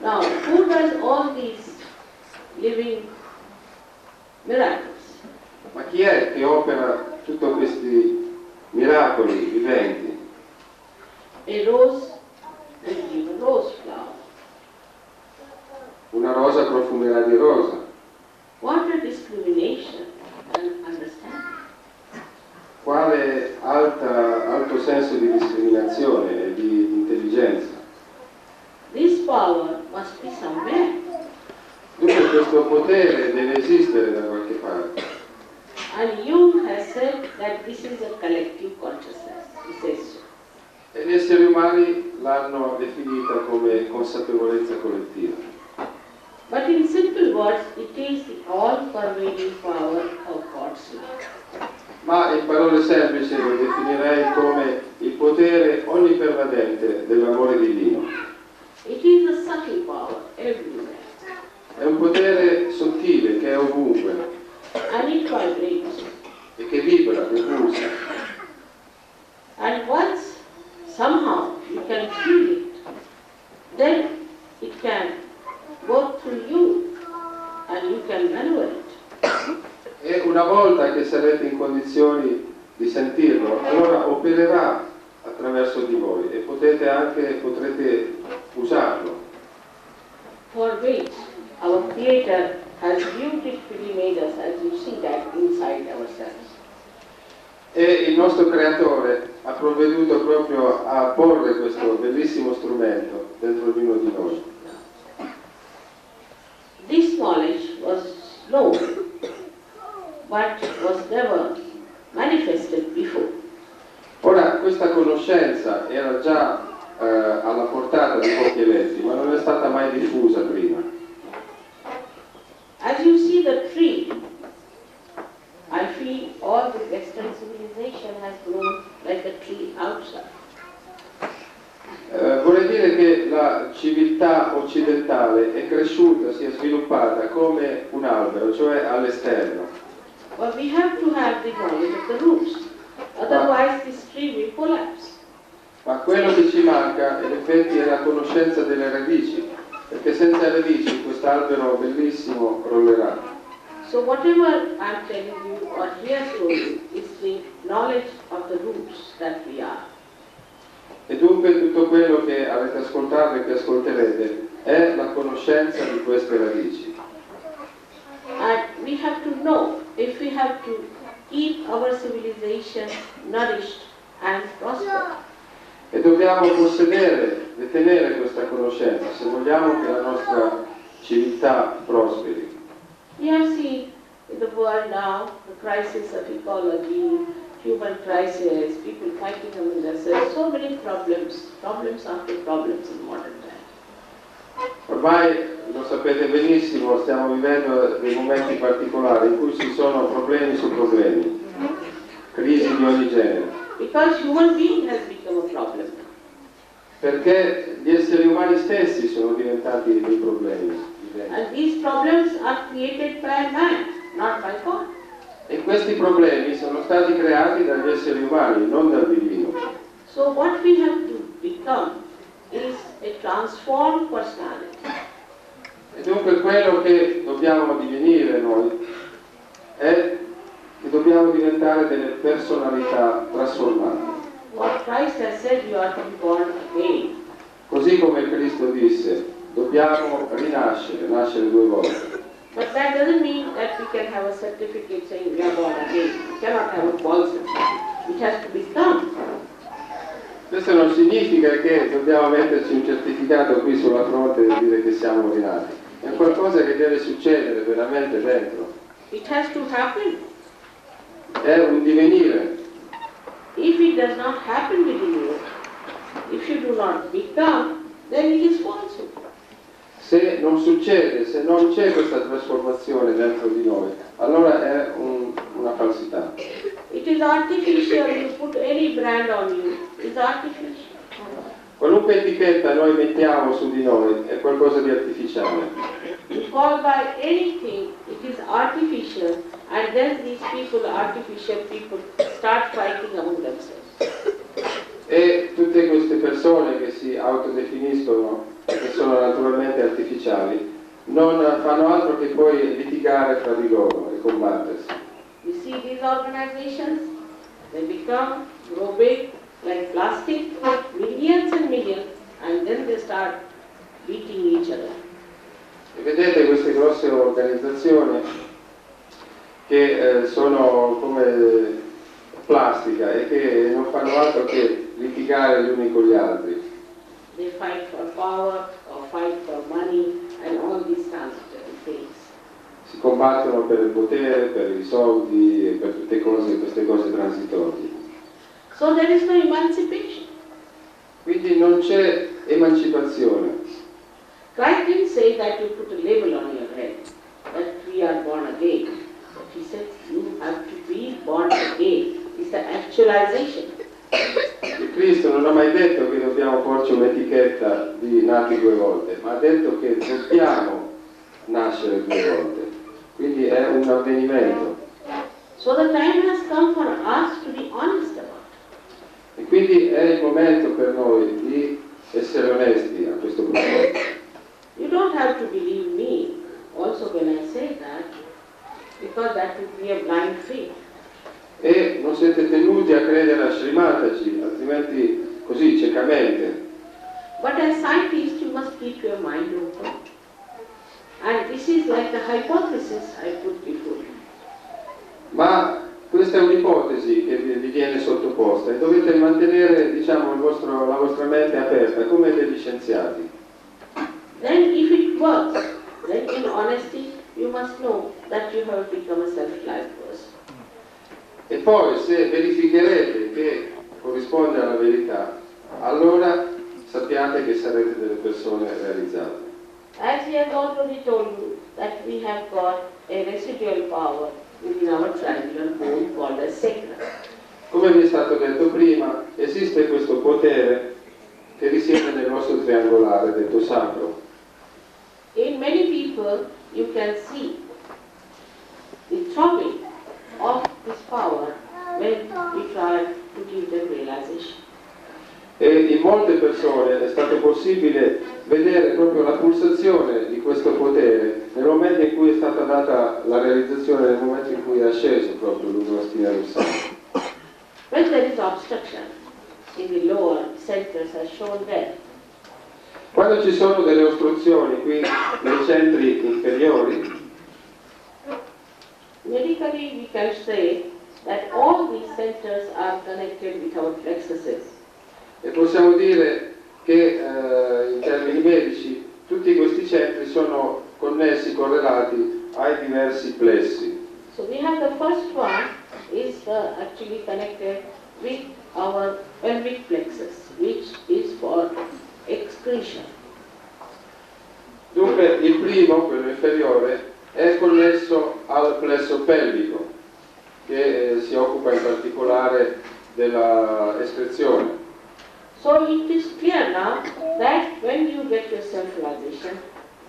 Now, who does all these living miracles? Ma chi è che opera tutti questi miracoli viventi? A rose will give a rose flower. Una rosa profumerà di rosa. What a discrimination and understanding. Quale alto senso di discriminazione e di intelligenza. This power must be somewhere. Dunque questo potere deve esistere da qualche parte. And Jung has said that this is a collective consciousness. He says so. E gli esseri umani l'hanno definita come consapevolezza collettiva. But in simple words, it is the all-pervading power of God's love. Ma in parole semplici lo definirei come il potere onnipervadente dell'amore divino. It is a subtle power everywhere. È un potere sottile che è ovunque And it vibrates. e che vibra, che pulsa. And once somehow you can feel it, then it can go through you and you can maneuver it. E una volta che sarete in condizioni di sentirlo, allora opererà attraverso di voi e potrete usarlo. For which our Creator has beautifully made us, as you see that inside ourselves. E il nostro creatore ha provveduto proprio a porre questo bellissimo strumento dentro ognuno di noi. This knowledge was known, but was never manifested before. Ora questa conoscenza era già alla portata di pochi eletti, ma non è stata mai diffusa prima. As you see the tree, I feel all the Western civilization has grown like a tree outside. Vorrei dire che la civiltà occidentale è cresciuta, si è sviluppata come un albero, cioè all'esterno. But we have to have the knowledge of the roots, otherwise this tree will collapse. Ma quello che ci manca in effetti è la conoscenza delle radici, perché senza radici quest'albero bellissimo crollerà. So whatever I'm telling you or here told you is the knowledge of the roots that we are. E dunque tutto quello che avete ascoltato e che ascolterete è la conoscenza di queste radici. And we have to know if we have to keep our civilization nourished and prosper. E dobbiamo possedere, detenere questa conoscenza se vogliamo che la nostra civiltà prosperi. We have seen in the world now the crisis of ecology, human crisis, people fighting among themselves, so many problems after problems in modern time. Ormai lo sapete benissimo, stiamo vivendo dei momenti particolari in cui ci sono problemi su problemi, crisi di ogni genere. Because human being has become a problem. perché gli esseri umani stessi sono diventati dei problemi. And these problems are created by man, not by God. E questi problemi sono stati creati dagli esseri umani, non dal divino. So what we have to become is a transformed personality. E dunque quello che dobbiamo divenire noi è che dobbiamo diventare delle personalità trasformate. What Christ has said, you are to be born again. Così come Cristo disse, dobbiamo rinascere, nascere due volte. But that doesn't mean that we can have a certificate saying we are born again. We cannot have a false certificate. It has to become. Questo non significa che dobbiamo metterci un certificato qui sulla fronte e dire che siamo rinati. È qualcosa che deve succedere veramente dentro. It has to happen. È un divenire. If it does not happen within you, if you do not become, then it is falsehood. Se non succede, se non c'è questa trasformazione dentro di noi, allora è una falsità. It is artificial. You put any brand on you, it's artificial. Qualunque etichetta noi mettiamo su di noi è qualcosa di artificiale. You call by anything, it is artificial, and then these people, artificial people, start fighting among themselves. E tutte queste persone che si autodefiniscono, che sono naturalmente artificiali, non fanno altro che poi litigare fra di loro e combattersi. You see these organizations, they become, grow big, like plastic, millions and millions, and then they start beating each other. E vedete queste grosse organizzazioni che sono come plastica e che non fanno altro che litigare gli uni con gli altri. They fight for power or fight for money and all these transitory things. Si combattono per il potere, per i soldi e per tutte queste cose transitorie. So there is no emancipation. Quindi non c'è emancipazione. Christ didn't say that you put a label on your head, that we are born again. But he said you have to be born again. It's the actualization. Cristo non ha mai detto che dobbiamo porci un'etichetta di nati due volte, ma ha detto che dobbiamo nascere due volte. Quindi è un avvenimento. So the time has come for us to be honest about it. E quindi è il momento per noi di essere onesti a questo proposito. You don't have to believe me also when I say that, because that would be a blind faith. E non siete tenuti a credere a Srimataji, altrimenti così ciecamente. But as scientists, you must keep your mind open. And this is like the hypothesis I put before you. Ma questa è un'ipotesi che vi viene sottoposta e dovete mantenere, diciamo, la vostra mente aperta, come degli scienziati. Then if it works, then in honesty, you must know that you have become a self-reliant person. E poi se verificherete che corrisponde alla verità, allora sappiate che sarete delle persone realizzate. As he has already told you that we have got a residual power within our triangular bone called as sacral. Come vi è stato detto prima, esiste questo potere che risiede nel nostro triangolare, detto sacro. In many people, you can see the throbbing of this power when we try to give them realization. E in molte persone è stato possibile vedere proprio la pulsazione di questo potere nel momento in cui è stata data la realizzazione, nel momento in cui è asceso proprio lungo la spina dorsale. When there is obstruction in the lower centers as shown there, Quando ci sono delle ostruzioni qui nei centri inferiori, medically we can say that all these centers are connected with our plexuses. e possiamo dire che in termini medici tutti questi centri sono connessi, correlati ai diversi plessi. So we have the first one is actually connected with our pelvic plexus, which is for excretion. Dunque il primo, quello inferiore, è connesso al plesso pelvico, che si occupa in particolare della escrezione. So it is clear now that when you get your self-realization,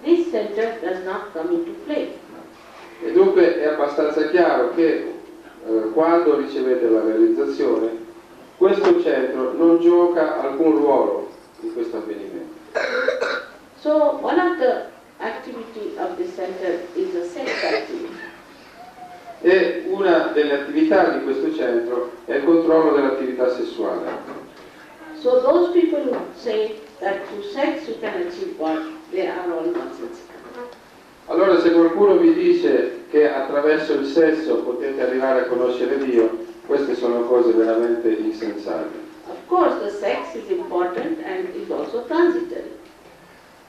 this center does not come into play. E dunque è abbastanza chiaro che quando ricevete la realizzazione, questo centro non gioca alcun ruolo in questo avvenimento. So one of the activity of this center is a sex activity. E una delle attività di questo centro è il controllo dell'attività sessuale. So those people who say that through sex you can achieve God, they are all nonsensical. Allora se qualcuno vi dice che attraverso il sesso potete arrivare a conoscere Dio, queste sono cose veramente insensate. Of course the sex is important and is also transitory.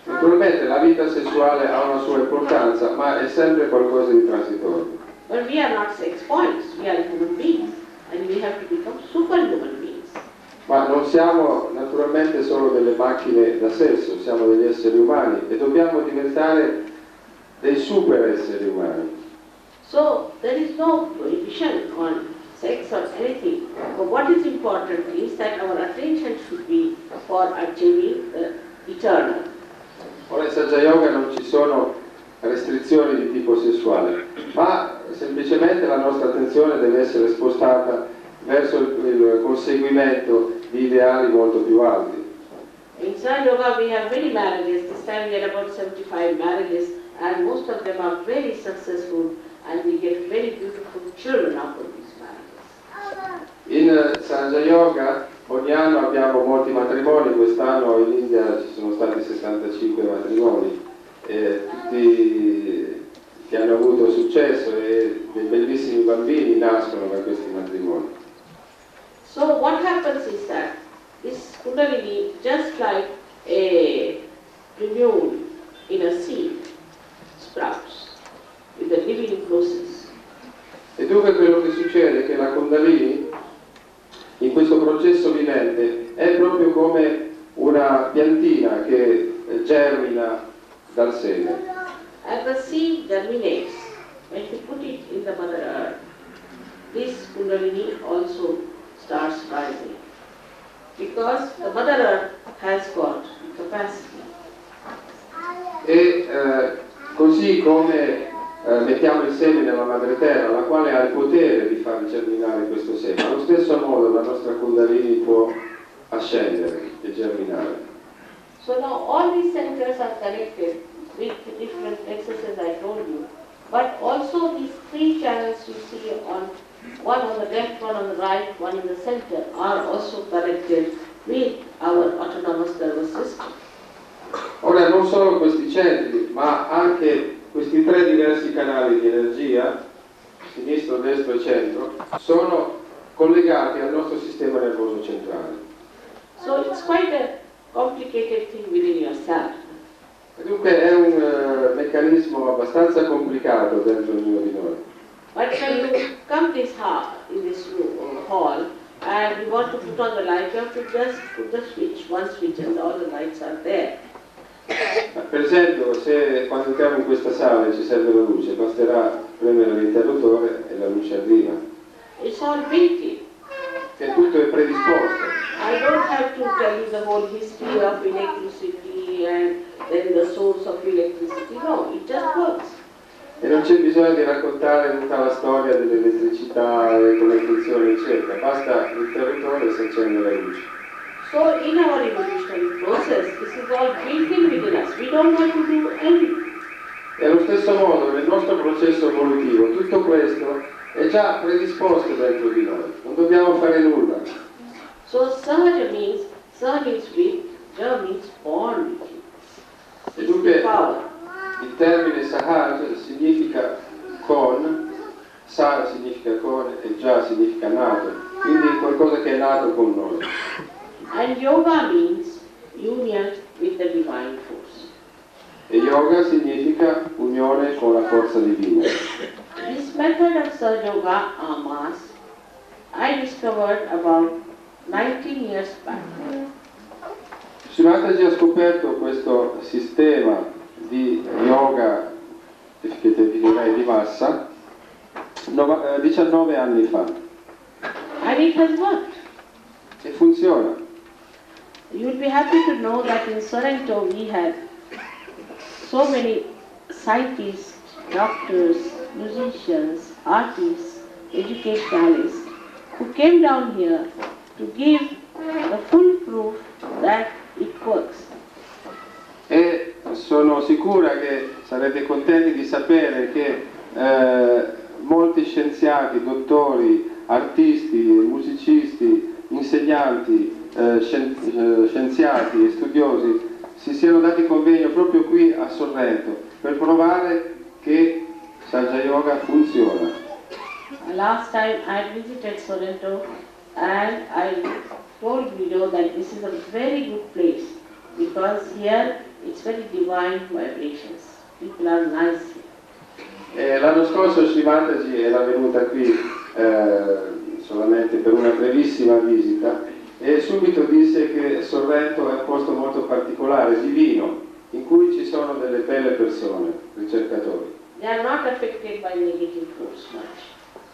Naturalmente la vita sessuale ha una sua importanza, ma è sempre qualcosa di transitorio. But we are not sex points, we are human beings and we have to become superhuman beings. Ma non siamo naturalmente solo delle macchine da sesso, siamo degli esseri umani e dobbiamo diventare dei super esseri umani. So there is no prohibition on sex or anything. But what is important is that our attention should be for achieving the eternal. Ora in Sahaja Yoga non ci sono restrizioni di tipo sessuale, ma semplicemente la nostra attenzione deve essere spostata verso il conseguimento di ideali molto più alti. In Sahaja Yoga we have many marriages. This time we are about 75 marriages and most of them are very successful and we get very beautiful children out of these marriages. In Sahaja Yoga ogni anno abbiamo molti matrimoni, quest'anno in India ci sono stati 65 matrimoni, tutti che hanno avuto successo e dei bellissimi bambini nascono da questi matrimoni. So what happens is that this Kundalini, just like a commune in a seed, sprouts with the living process. E dunque quello che succede è che la Kundalini in questo processo vivente è proprio come una piantina che germina dal seme. As the seed germinates, when you put it in the Mother Earth, this Kundalini also starts rising. Because the Mother Earth has got capacity. E così come mettiamo il seme nella madre terra, la quale ha il potere di far germinare questo seme, allo stesso modo la nostra Kundalini può ascendere e germinare. So now all these centers are connected with different plexuses as I told you, but also these three channels you see one on the left, one on the right, one in the center, are also connected with our autonomous nervous system. Ora non solo questi centri, ma anche questi tre diversi canali di energia, sinistro, destro e centro, sono collegati al nostro sistema nervoso centrale. So it's quite a complicated thing within yourself. E dunque è un meccanismo abbastanza complicato dentro ognuno di noi. But when you come this in this hall and you want to put on the light, you have to just put the switch, one switch, and all the lights are there. Per esempio, se quando entriamo in questa sala e ci serve la luce, basterà premere l'interruttore e la luce arriva. It's all built in. Che tutto è predisposto. I don't have to tell you the whole history of electricity and then the source of electricity. No, it just works. E non c'è bisogno di raccontare tutta la storia dell'elettricità e come funziona eccetera, basta l'interruttore e si accende la luce. So in our evolutionary process, this is all built in within us. We don't have to do anything. E allo stesso modo nel nostro processo evolutivo tutto questo è già predisposto dentro di noi, non dobbiamo fare nulla. So Sahaja means with, Ja means born with it. E dunque Power. il termine Sahaja significa con, Sa significa con e Ja significa nato, quindi qualcosa che è nato con noi. And yoga means union with the divine force. E yoga significa unione con la forza divina. This method of Sahaja Yoga Amas I discovered about 19 years back. Shimataji ha scoperto questo sistema di yoga, che definirei di massa, 19 anni fa. And it has worked. E funziona. You will be happy to know that in Sorrento we had so many scientists, doctors, musicians, artists, educationalists who came down here to give the full proof that it works. E sono sicura che sarete contenti di sapere che molti scienziati, dottori, artisti, musicisti, insegnanti, scienziati e studiosi si siano dati convegno proprio qui a Sorrento per provare che Sahaja Yoga funziona. Last time I visited Sorrento and I told Guido that this is a very good place because here it's very divine vibrations. People are nice. L'anno scorso Shivantaji era venuta qui solamente per una brevissima visita e subito disse che Sorrento è un posto molto particolare, divino, in cui ci sono delle belle persone, ricercatori. They are not affected by negative force much.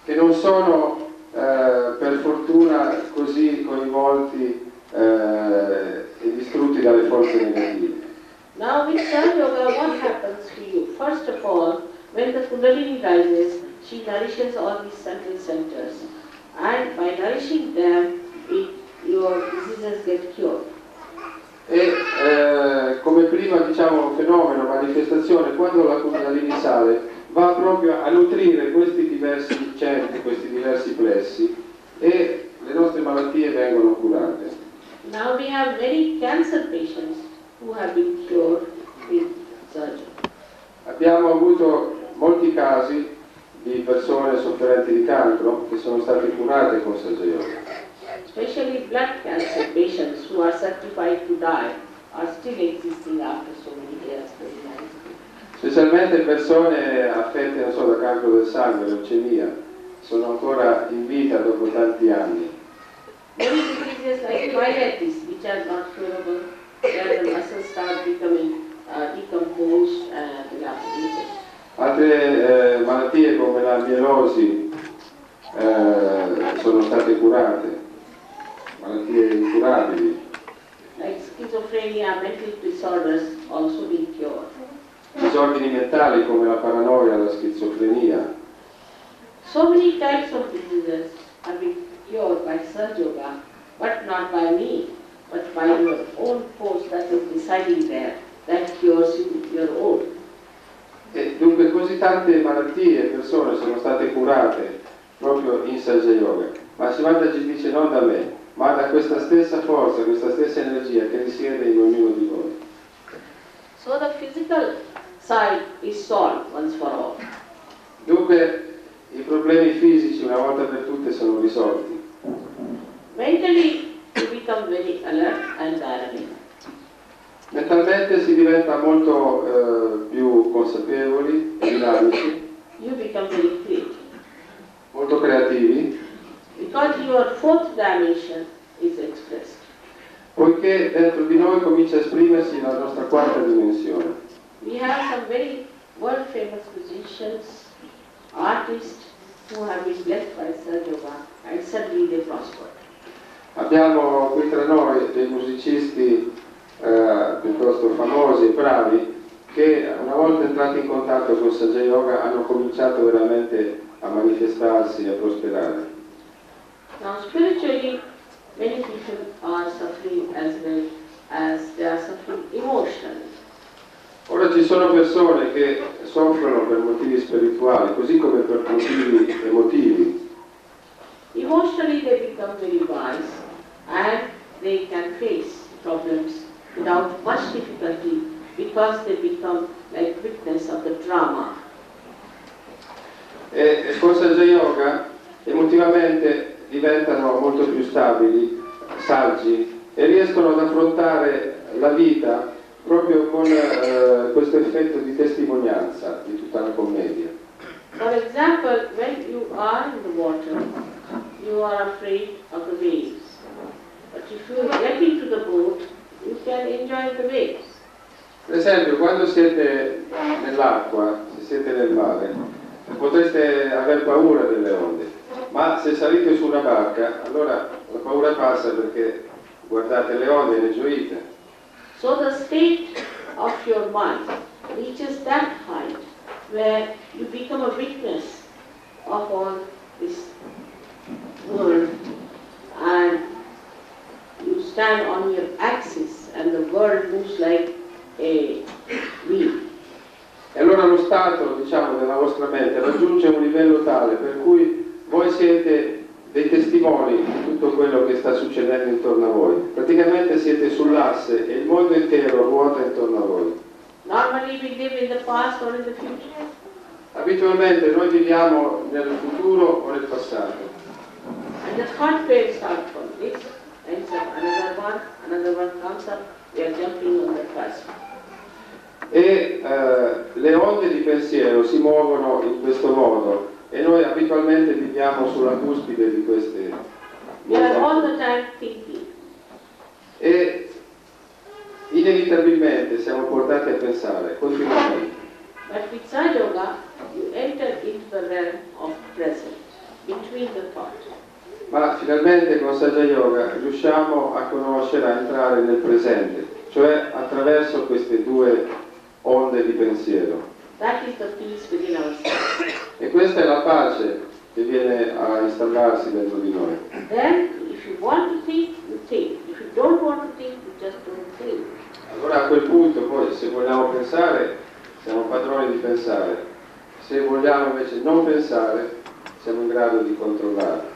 Che non sono per fortuna così coinvolti e distrutti dalle forze negative. Now with Sahaja Yoga, what happens to you? First of all, when the Kundalini rises, she nourishes all these central centers. And by nourishing them, your diseases get cured. E come prima diciamo fenomeno, manifestazione, quando la Kundalini sale va proprio a nutrire questi diversi centri, questi diversi plessi e le nostre malattie vengono curate. Now we have many cancer patients who have been cured with surgery. Abbiamo avuto molti casi di persone sofferenti di cancro che sono state curate con Sahaja Yoga. Especially blood cancer patients who are certified to die are still existing after so many years. Specialmente persone affette non solo da cancro del sangue, leucemia, sono ancora in vita dopo tanti anni. Many diseases like myelitis, which are not curable, where the muscles start becoming decomposed and dilapidated. Altre malattie come la mielosi sono state curate, malattie incurabili. Like schizophrenia, mental disorders also been cured. Disordini mentali come la paranoia, la schizofrenia. So many types of diseases have been cured by Sahaja Yoga, but not by me, but by your own force that is residing there, that cures you your own. E dunque così tante malattie e persone sono state curate proprio in Sahaja Yoga, ma Shivantaji dice non da me, ma da questa stessa forza, questa stessa energia che risiede in ognuno di voi. So the physical side is solved once for all. Dunque i problemi fisici una volta per tutte sono risolti. Mentally you become very alert and dynamic. Mentalmente si diventa molto più consapevoli, dinamici, You become very creative. molto creativi, Because your fourth dimension is expressed. poiché dentro di noi comincia a esprimersi la nostra quarta dimensione. We have some very world famous musicians, artists who have been blessed by Sahaja Yoga and suddenly they prosper. Abbiamo qui tra noi dei musicisti piuttosto famosi e bravi che una volta entrati in contatto con Sahaja Yoga hanno cominciato veramente a manifestarsi e a prosperare. Now spiritually, many people are suffering as well as they are suffering emotionally. Ora ci sono persone che soffrono per motivi spirituali, così come per motivi emotivi. Emotionally they become very wise and they can face problems without much difficulty because they become like witness of the drama. E con Sahaja Yoga emotivamente diventano molto più stabili, saggi e riescono ad affrontare la vita proprio con questo effetto di testimonianza di tutta la commedia. For example, when you are in the water, you are afraid of the waves. But if you get into the boat, you can enjoy the waves. Per esempio, quando siete nell'acqua, se siete nel mare, potreste aver paura delle onde, ma se salite su una barca, allora la paura passa perché guardate le onde e ne gioite. So the state of your mind reaches that height where you become a witness of all this world and you stand on your axis and the world moves like a wheel. E allora lo stato, diciamo, della vostra mente raggiunge un livello tale per cui voi siete dei testimoni di tutto quello che sta succedendo intorno a voi. Praticamente siete sull'asse e il mondo intero ruota intorno a voi. Normally we live in the past or in the future. Abitualmente noi viviamo nel futuro o nel passato. And the thought wave starts from this, ends up another one comes up, we are jumping on the first one. E le onde di pensiero si muovono in questo modo e noi abitualmente viviamo sulla cuspide di queste We are all the time thinking. e inevitabilmente siamo portati a pensare continuamente. But with Sahaja Yoga, you enter into the realm of present, between the thought. Ma finalmente con Sahaja Yoga riusciamo a conoscere, a entrare nel presente, cioè attraverso queste due onde di pensiero. That is the peace within ourselves. E questa è la pace che viene a installarsi dentro di noi. Then, if you want to think, you think. If you don't want to think, you just don't think. Allora a quel punto poi se vogliamo pensare siamo padroni di pensare, se vogliamo invece non pensare siamo in grado di controllare.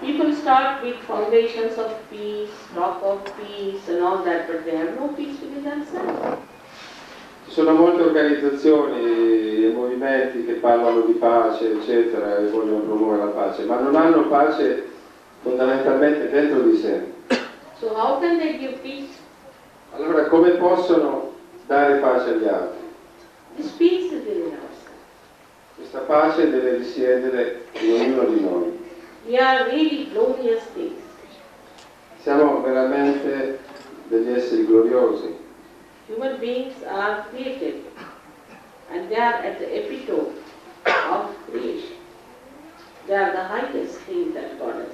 People start with foundations of peace, talk of peace and all that, but they have no peace within themselves. Ci sono molte organizzazioni e movimenti che parlano di pace, eccetera, e vogliono promuovere la pace, ma non hanno pace fondamentalmente dentro di sé. So how can they give peace? Allora come possono dare pace agli altri? This peace is within ourselves. Questa pace deve risiedere in ognuno di noi. We are really glorious things. Siamo veramente degli esseri gloriosi. Human beings are created and they are at the epitome of creation. They are the highest thing that God has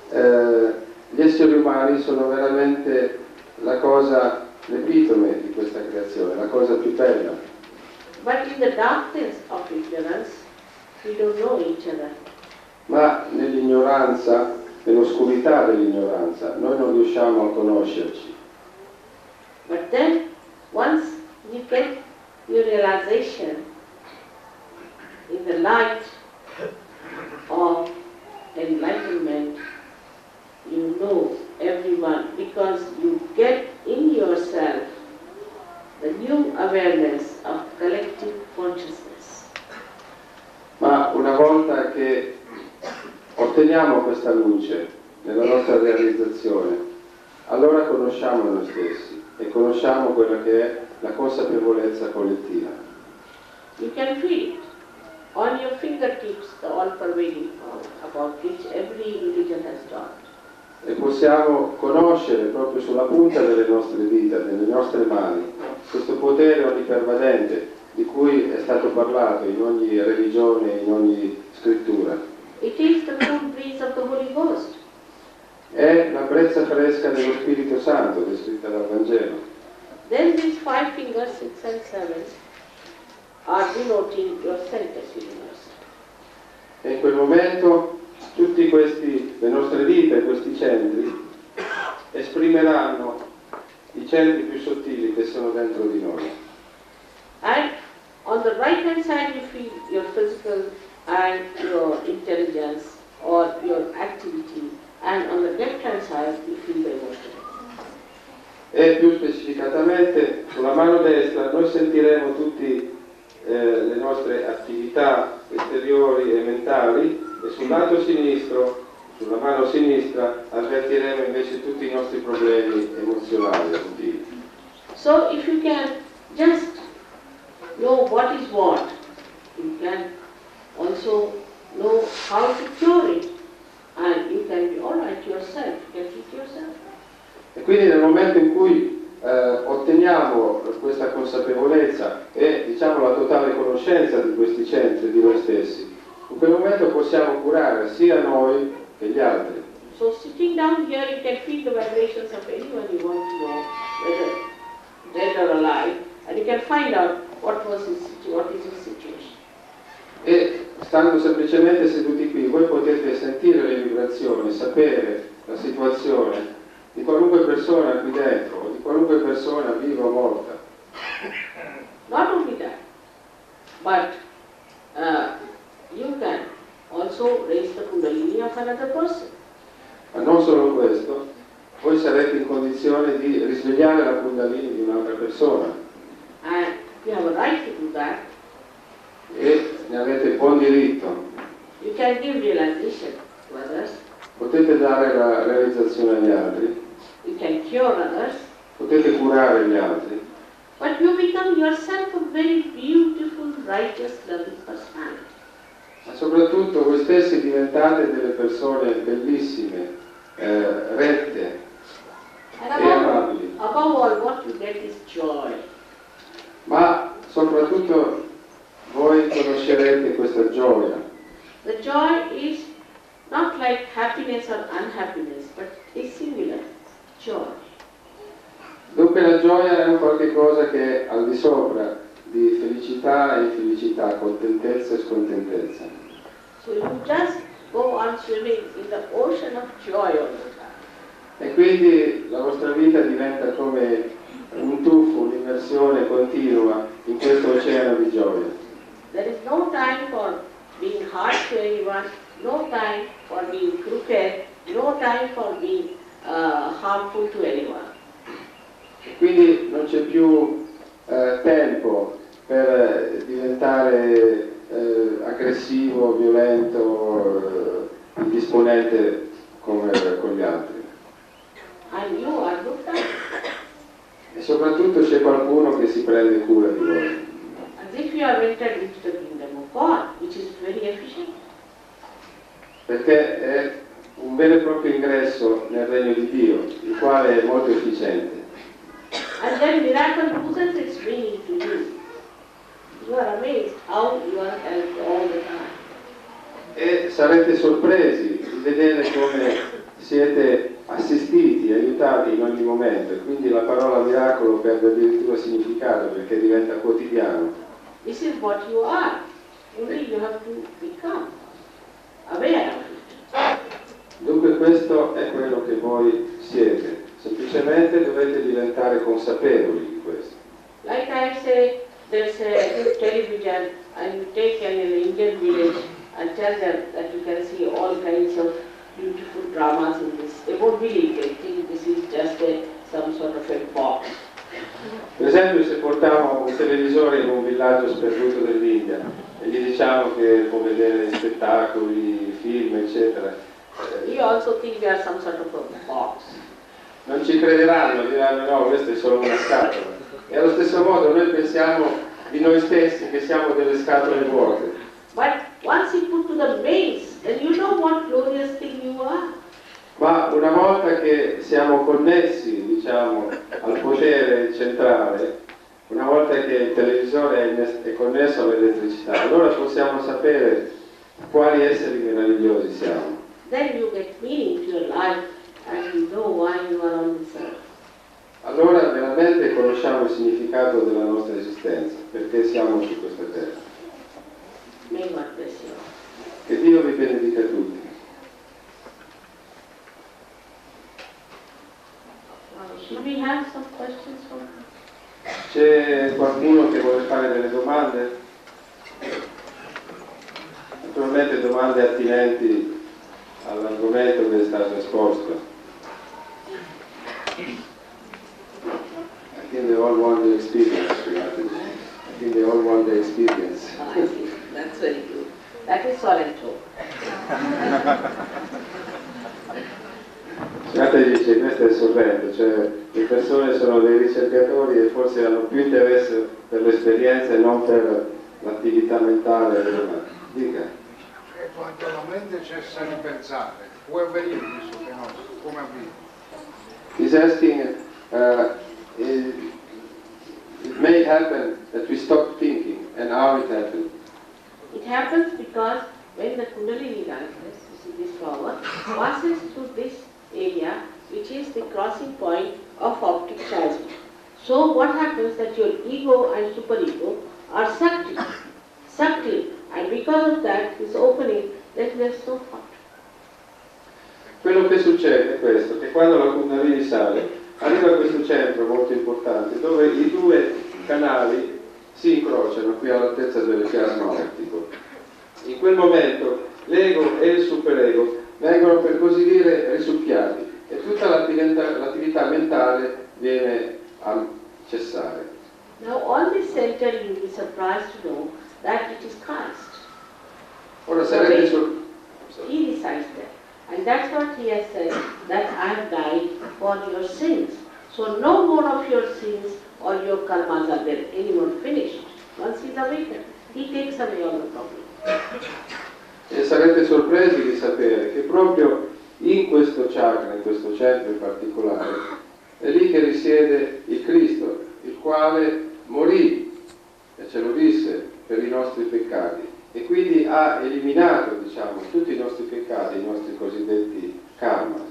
created. Gli esseri umani sono veramente la cosa, l'epitome di questa creazione, la cosa più bella. But in the darkness of ignorance, we don't know each other. Ma nell'ignoranza, nell'oscurità dell'ignoranza, noi non riusciamo a conoscerci. But then, once you get your realization in the light of enlightenment, you know everyone because you get in yourself the new awareness of collective consciousness. Ma una volta che otteniamo questa luce nella nostra realizzazione, allora conosciamo noi stessi e conosciamo quella che è la consapevolezza collettiva. You can feel it on your fingertips, the all-pervading power about which every religion has taught. E possiamo conoscere proprio sulla punta delle nostre dita, delle nostre mani, questo potere onnipervadente di cui è stato parlato in ogni religione, in ogni scrittura. It is the cool breeze of the Holy Ghost. È la brezza fresca dello Spirito Santo descritta dal Vangelo. Then these 5 fingers, 6 and 7, are denoting your centers within yourself. E in quel momento tutti questi, le nostre dita e questi centri esprimeranno i centri più sottili che sono dentro di noi. And on the right hand side you feel your physical and your intelligence or your activity, and on the left hand side you feel the emotion. E più specificatamente sulla mano destra noi sentiremo tutte le nostre attività esteriori e mentali, e sul lato sinistro, sulla mano sinistra, avvertiremo invece tutti i nostri problemi emozionali emotivi. So if you can just know what is what, you can also know how to cure it, and you can be all right yourself, you can treat yourself. E quindi nel momento in cui otteniamo questa consapevolezza e diciamo la totale conoscenza di questi centri, di noi stessi, in quel momento possiamo curare sia noi che gli altri. So sitting down here, you can feel the vibrations of anyone you want to know, whether dead or alive, and you can find out what is his situation. E stando semplicemente seduti qui, voi potete sentire le vibrazioni, sapere la situazione di qualunque persona qui dentro, o di qualunque persona viva o morta. Not only that, but you can also raise the kundalini of another person. Ma non solo questo, voi sarete in condizione di risvegliare la kundalini di un'altra persona. And you have a right to do that. E ne avete buon diritto. You can give realization to others. Potete dare la realizzazione agli altri, You can cure others. potete curare gli altri, But you become yourself a very beautiful, righteous, loving personality. ma soprattutto voi stessi diventate delle persone bellissime, rette And e amabili. above all, what you get is joy. Ma soprattutto voi conoscerete questa gioia. The joy is not like happiness or unhappiness, but is singular joy. Dunque la gioia è un qualche cosa che è al di sopra di felicità e infelicità, contentezza e scontentezza. So you just go on swimming in the ocean of joy all the time. E quindi la vostra vita diventa come un tuffo, un'immersione continua in questo oceano di gioia. There is no time for being harsh to anyone, no time for being crooked, no time for being harmful to anyone. E quindi non c'è più tempo per diventare aggressivo, violento, indisponente come con gli altri. And you are looked after. E soprattutto c'è qualcuno che si prende cura di voi. As if you are entered into the kingdom of God, which is very efficient. Perché è un vero e proprio ingresso nel regno di Dio, il quale è molto efficiente. And then miracle loses its meaning to you. You are amazed how you are helped all the time. E sarete sorpresi di vedere come siete assistiti, aiutati in ogni momento, e quindi la parola miracolo perde addirittura significato perché diventa quotidiano. This is what you are. Only you have to become aware of it. Dunque questo è quello che voi siete, semplicemente dovete diventare consapevoli di questo. Like I say, there's a good television and you take an Indian village and tell them that you can see all kinds of beautiful dramas in this. They won't believe, they think this is just some sort of a box. Per esempio se portiamo un televisore in un villaggio sperduto dell'India e gli diciamo che può vedere spettacoli, film, eccetera, You also think they are some sort of a box. non ci crederanno, diranno no, questa è solo una scatola. E allo stesso modo noi pensiamo di noi stessi che siamo delle scatole vuote. But once you put to the base, then you know what glorious thing you are. Ma una volta che siamo connessi, diciamo, al potere centrale, una volta che il televisore è connesso all'elettricità, allora possiamo sapere quali esseri meravigliosi siamo. Then you get meaning to your life and you know why you are on this earth. Allora veramente conosciamo il significato della nostra esistenza, perché siamo su questa terra. May God bless you. Che Dio vi benedica tutti. Should we have some questions from C'è qualcuno che vuole fare delle domande? Naturalmente domande attinenti all'argomento che è stato esposto. I think they all want the experience. I think they all want the experience. I see. That's very good. That is Sorrento. Guardate, dice, questo è Sorrento, cioè le persone sono dei ricercatori e forse hanno più interesse per l'esperienza e non per l'attività mentale. Dica. E quando la mente cessa di pensare, può avvenire questo fenomeno, come avviene? He's asking, it may happen that we stop thinking, and how it happens. It happens because when the Kundalini rises, you this flower, passes through this area, which is the crossing point of optic chiasm. So what happens that your ego and superego are sucked in, and because of that, this opening, then they are so hot. Quello che succede è questo, che quando la Kundalini sale, arriva a questo centro molto importante, dove i due canali si incrociano qui all'altezza del chiasma ottico. In quel momento l'ego e il superego vengono, per così dire, risucchiati e tutta l'attività mentale viene a cessare. Now all this center, you will be surprised to know that it is Christ. Ora sarete He resides there. And that's what he has said, that I have died for your sins. So no more of your sins or your karmas are there anymore, finished. Once he is awakened, he takes away all the problems. E sarete sorpresi di sapere che proprio in questo chakra, in questo centro in particolare, è lì che risiede il Cristo, il quale morì, e ce lo disse, per i nostri peccati, e quindi ha eliminato, diciamo, tutti i nostri peccati, i nostri cosiddetti karma.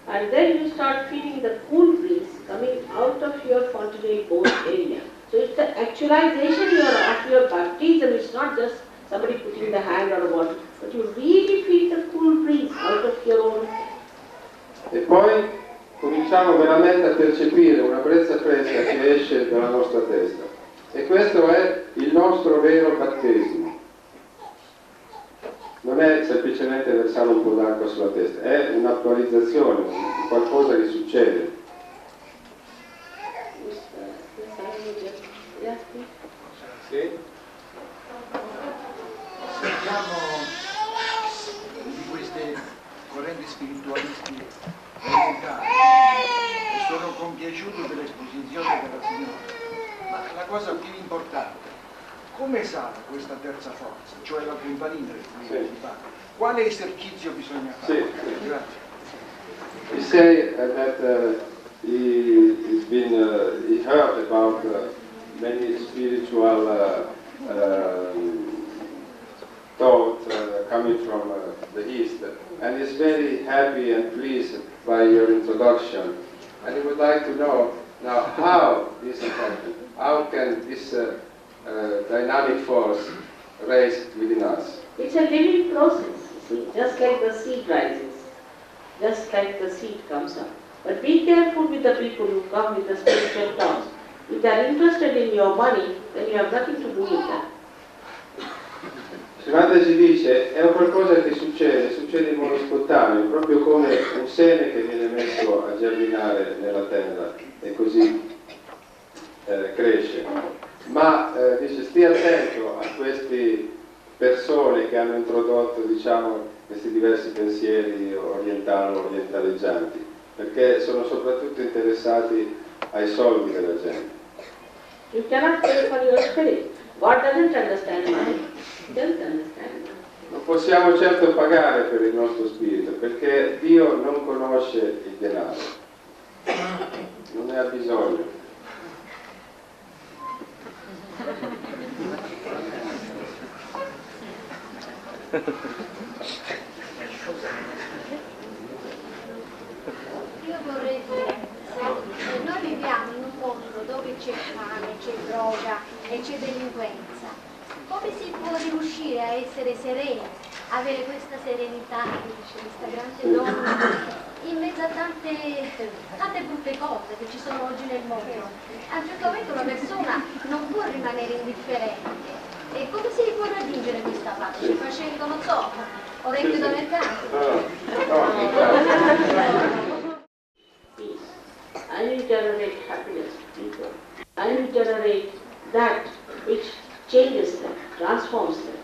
And then you start feeling the cool breeze coming out of your fontanel bone area. So it's the actualization of your baptism. It's not just somebody putting the hand on water, but you really feel the cool breeze out of your own. E poi cominciamo veramente a percepire una brezza fresca che esce dalla nostra testa. E questo è il nostro vero battesimo. Non è semplicemente versare un po' d'acqua sulla testa, è un'attualizzazione, qualcosa che succede. Sì? Sentiamo di queste correnti spiritualisti orientali e sono compiaciuto dell'esposizione della signora. Ma la cosa più importante, come sale questa terza forza, cioè la Kundalini di cui si parla? Quale esercizio bisogna fare? Sì. Grazie. He say that he heard about many spiritual thoughts coming from the East, and is very happy and pleased by your introduction. And he would like to know now how this happens. How can this dynamic force raise within us? It's a living process, you see, just like the seed rises, just like the seed comes up. But be careful with the people who come with the spiritual thoughts. If they are interested in your money, then you have nothing to do with that. Srimanta ci dice, è un qualcosa che succede in modo spontaneo, proprio come un seme che viene messo a germinare nella terra e così cresce. Ma dice, stia attento a queste persone che hanno introdotto, diciamo, questi diversi pensieri orientaleggianti, perché sono soprattutto interessati ai soldi della gente. You cannot pay for your spirit. God doesn't understand money. He doesn't understand money. Non possiamo certo pagare per il nostro spirito, perché Dio non conosce il denaro, non ne ha bisogno. Io vorrei dire, noi viviamo in un mondo dove c'è fame, c'è droga e c'è delinquenza. Come si può riuscire a essere sereni, avere questa serenità, questa grande donna, in mezzo a tante brutte cose che ci sono oggi nel mondo? A un certo momento una persona non può rimanere indifferente. E come si può raggiungere questa pace? Facendo, non so, orecchio da mercato? Peace. I will generate happiness to people. I will generate that which changes them, transforms them.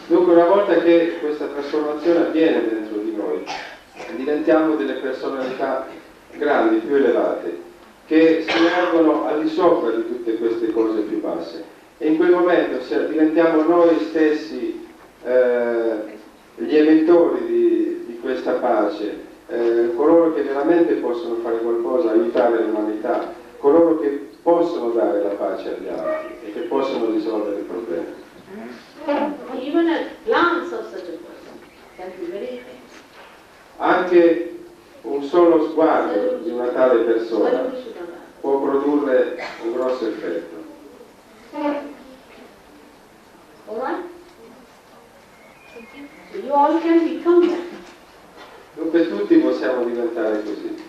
Dunque, una volta che questa trasformazione avviene dentro di noi, diventiamo delle personalità grandi, più elevate, che si ergono al di sopra di tutte queste cose più basse. E in quel momento diventiamo noi stessi gli elettori di questa pace, coloro che veramente possono fare qualcosa, aiutare l'umanità, coloro che possono dare la pace agli altri e che possono risolvere i problemi. even a glance of such a person can be very intense. Anche un solo sguardo di una tale persona Well, we should not have. può produrre un grosso effetto. All right? So you all can become that. Dunque tutti possiamo diventare così.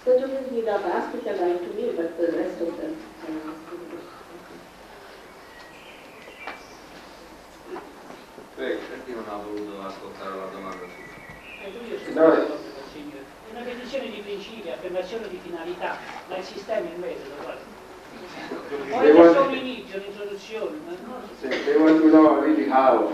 Such a thing we not ask which are right to me, but the rest of them can ask me. Prego. Perché non ha voluto ascoltare la domanda sua? No, Una petizione di principio, affermazione di finalità, ma il sistema è il metodo, guarda. Poi Devo- è solo l'inizio, l'introduzione, ma no. they want to know really how.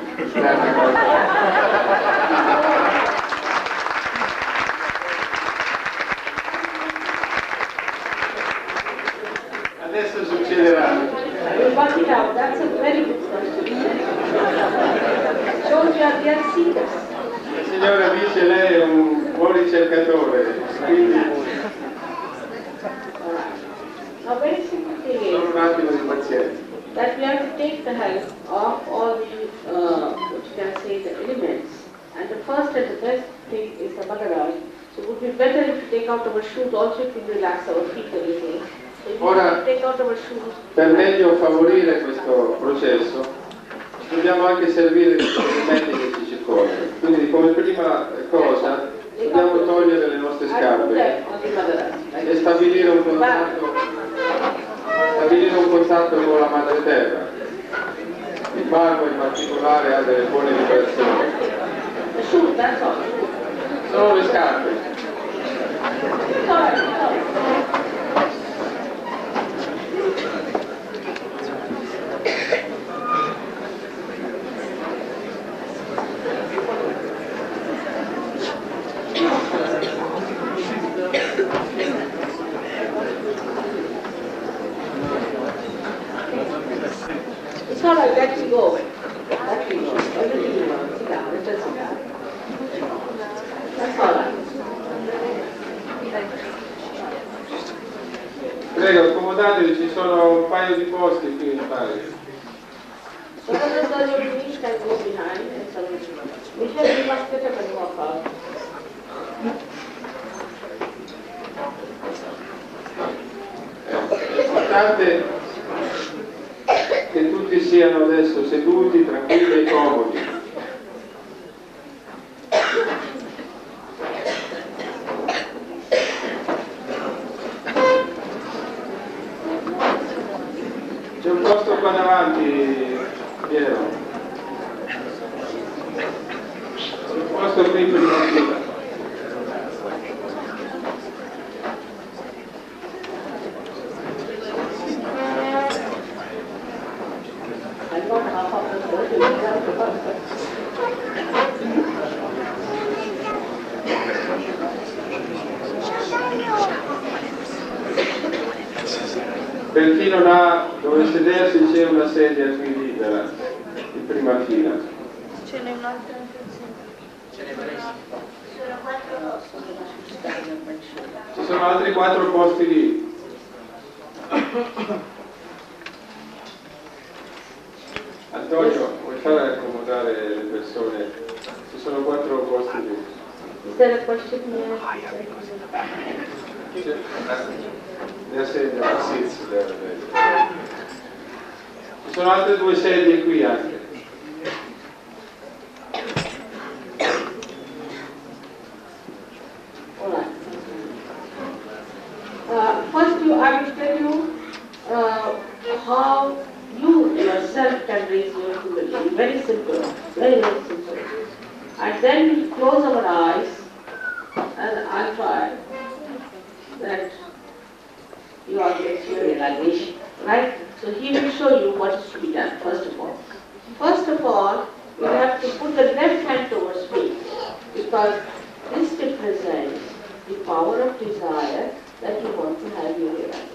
Adesso succederà. I will work it out. That's a very good question. Shows you are there seekers. La signora dice lei è un buon ricercatore, quindi All right. Now, very simple thing solo is un attimo di pazienza. that we have to take the help of all the, what you can say, the elements. And the first and the best thing is the Maharaj. So it would be better if you take out our shoes also, it will relax our feet a little. So if Ora- you take out our shoes. Per meglio favorire questo processo dobbiamo anche servire gli strumenti che ci circondano. Quindi come prima cosa dobbiamo togliere le nostre I put scarpe that on the Maharaj. Like e stabilire un contatto con la madre terra. Il barbo in particolare ha delle buone vibrazioni. the shoes, that's all. Sono le scarpe. It's all right, it's all right. It's all right, let me go away. Let me go. Everything you want. Sit down, let us sit down. That's all right. Prego, accomodatevi, ci sono un paio di posti qui in palio. So what is the your knees can go behind and some Michelle, you must get up and walk out. È importante che tutti siano adesso seduti, tranquilli e comodi. C'è un posto qua davanti, Piero. C'è un posto qui prima fila. I'm not half of the church, you have to work. Per chi non ha dove sedersi c'è una sedia qui libera, in prima fila. Ce n'è un'altra Ci sono altri 4 posti lì. Antonio, vuoi fare accomodare le persone? Ci sono 4 posti lì. Is there a question here? Ci sono altre 2 sedie qui anche. All right. First, I will tell you how you yourself can raise your humility. Very simple, very, very simple. And then we close our eyes and I'll try that you all get your realization, right? So he will show you what is to be done, first of all. First of all, you have to put the left hand towards me, because this represents the power of desire that you want to have your realization.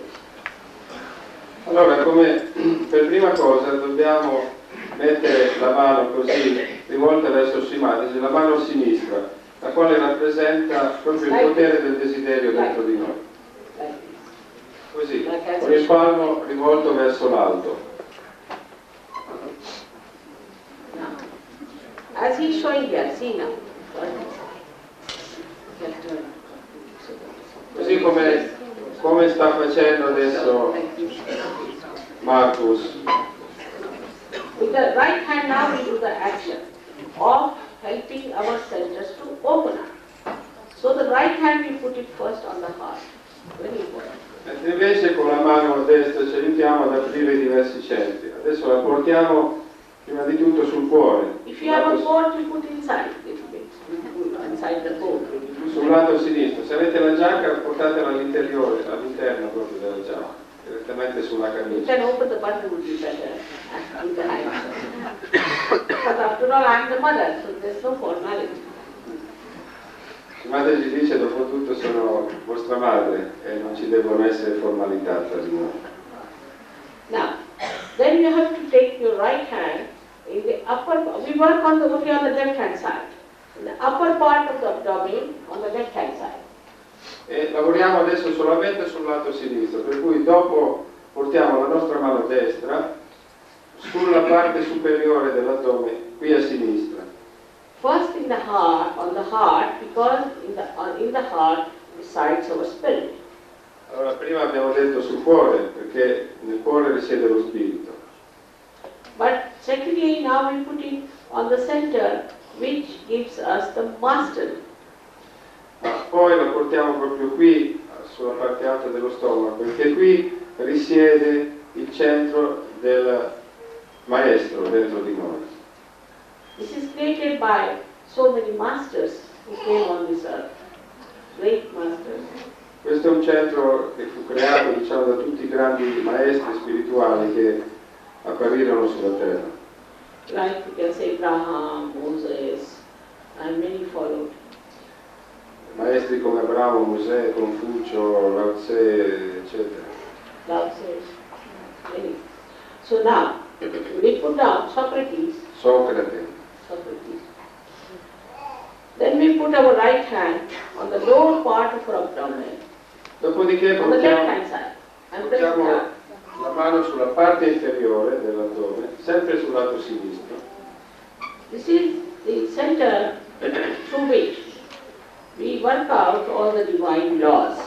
Allora, come per prima cosa dobbiamo mettere la mano così rivolta verso Shimati, la mano sinistra, la quale rappresenta proprio il potere del desiderio dentro di noi. Like this. così, Like as con il palmo rivolto verso l'alto. Now, as he's showing here, see now. Così come sta facendo adesso Marcus. With the right hand now we do the action of helping our centers to open up. So the right hand we put it first on the heart. Very important. Mentre invece con la mano destra ci aiutiamo ad aprire i diversi centri. Adesso la portiamo prima di tutto sul cuore. If you have a coat, you put inside little bit. Inside the coat. Sul lato sinistro. Se avete la giacca portatela all'interno proprio della giacca, direttamente sulla You camicia. can open the button would be better with the hand. But after all, I am the mother, so there's no formality. La madre ci dice, dopo tutto sono vostra madre e non ci devono essere formalità tra di noi. Now, then you have to take your right hand in the upper, we work on the left hand side. In the upper part of the abdomen on the left hand side. E lavoriamo adesso solamente sul lato sinistro, per cui dopo portiamo la nostra mano destra sulla parte superiore dell'addome, qui a sinistra. First in the heart, on the heart, because in the heart resides our spirit. Allora, prima abbiamo detto sul cuore, perché nel cuore risiede lo spirito. But secondly, now we put it on the center, which gives us the mastery. Ma poi lo portiamo proprio qui, sulla parte alta dello stomaco, perché qui risiede il centro del maestro dentro di noi. This is created by so many masters who came on this earth, great masters. Questo è un centro che fu creato, diciamo, da tutti i grandi maestri spirituali che apparirono sulla terra. Like you can say Abraham, Moses, and many followed. Maestri come Abramo, Mosè, Confucio, Lao Tse, eccetera. Lao Tse, many. So now, we put down Socrates. Then we put our right hand on the lower part of our abdomen, Dopodiché on the left portiamo, hand side. And press portiamo down. la mano sulla parte inferiore dell'addome, sempre sul lato sinistro. This is the center through which we work out all the divine laws.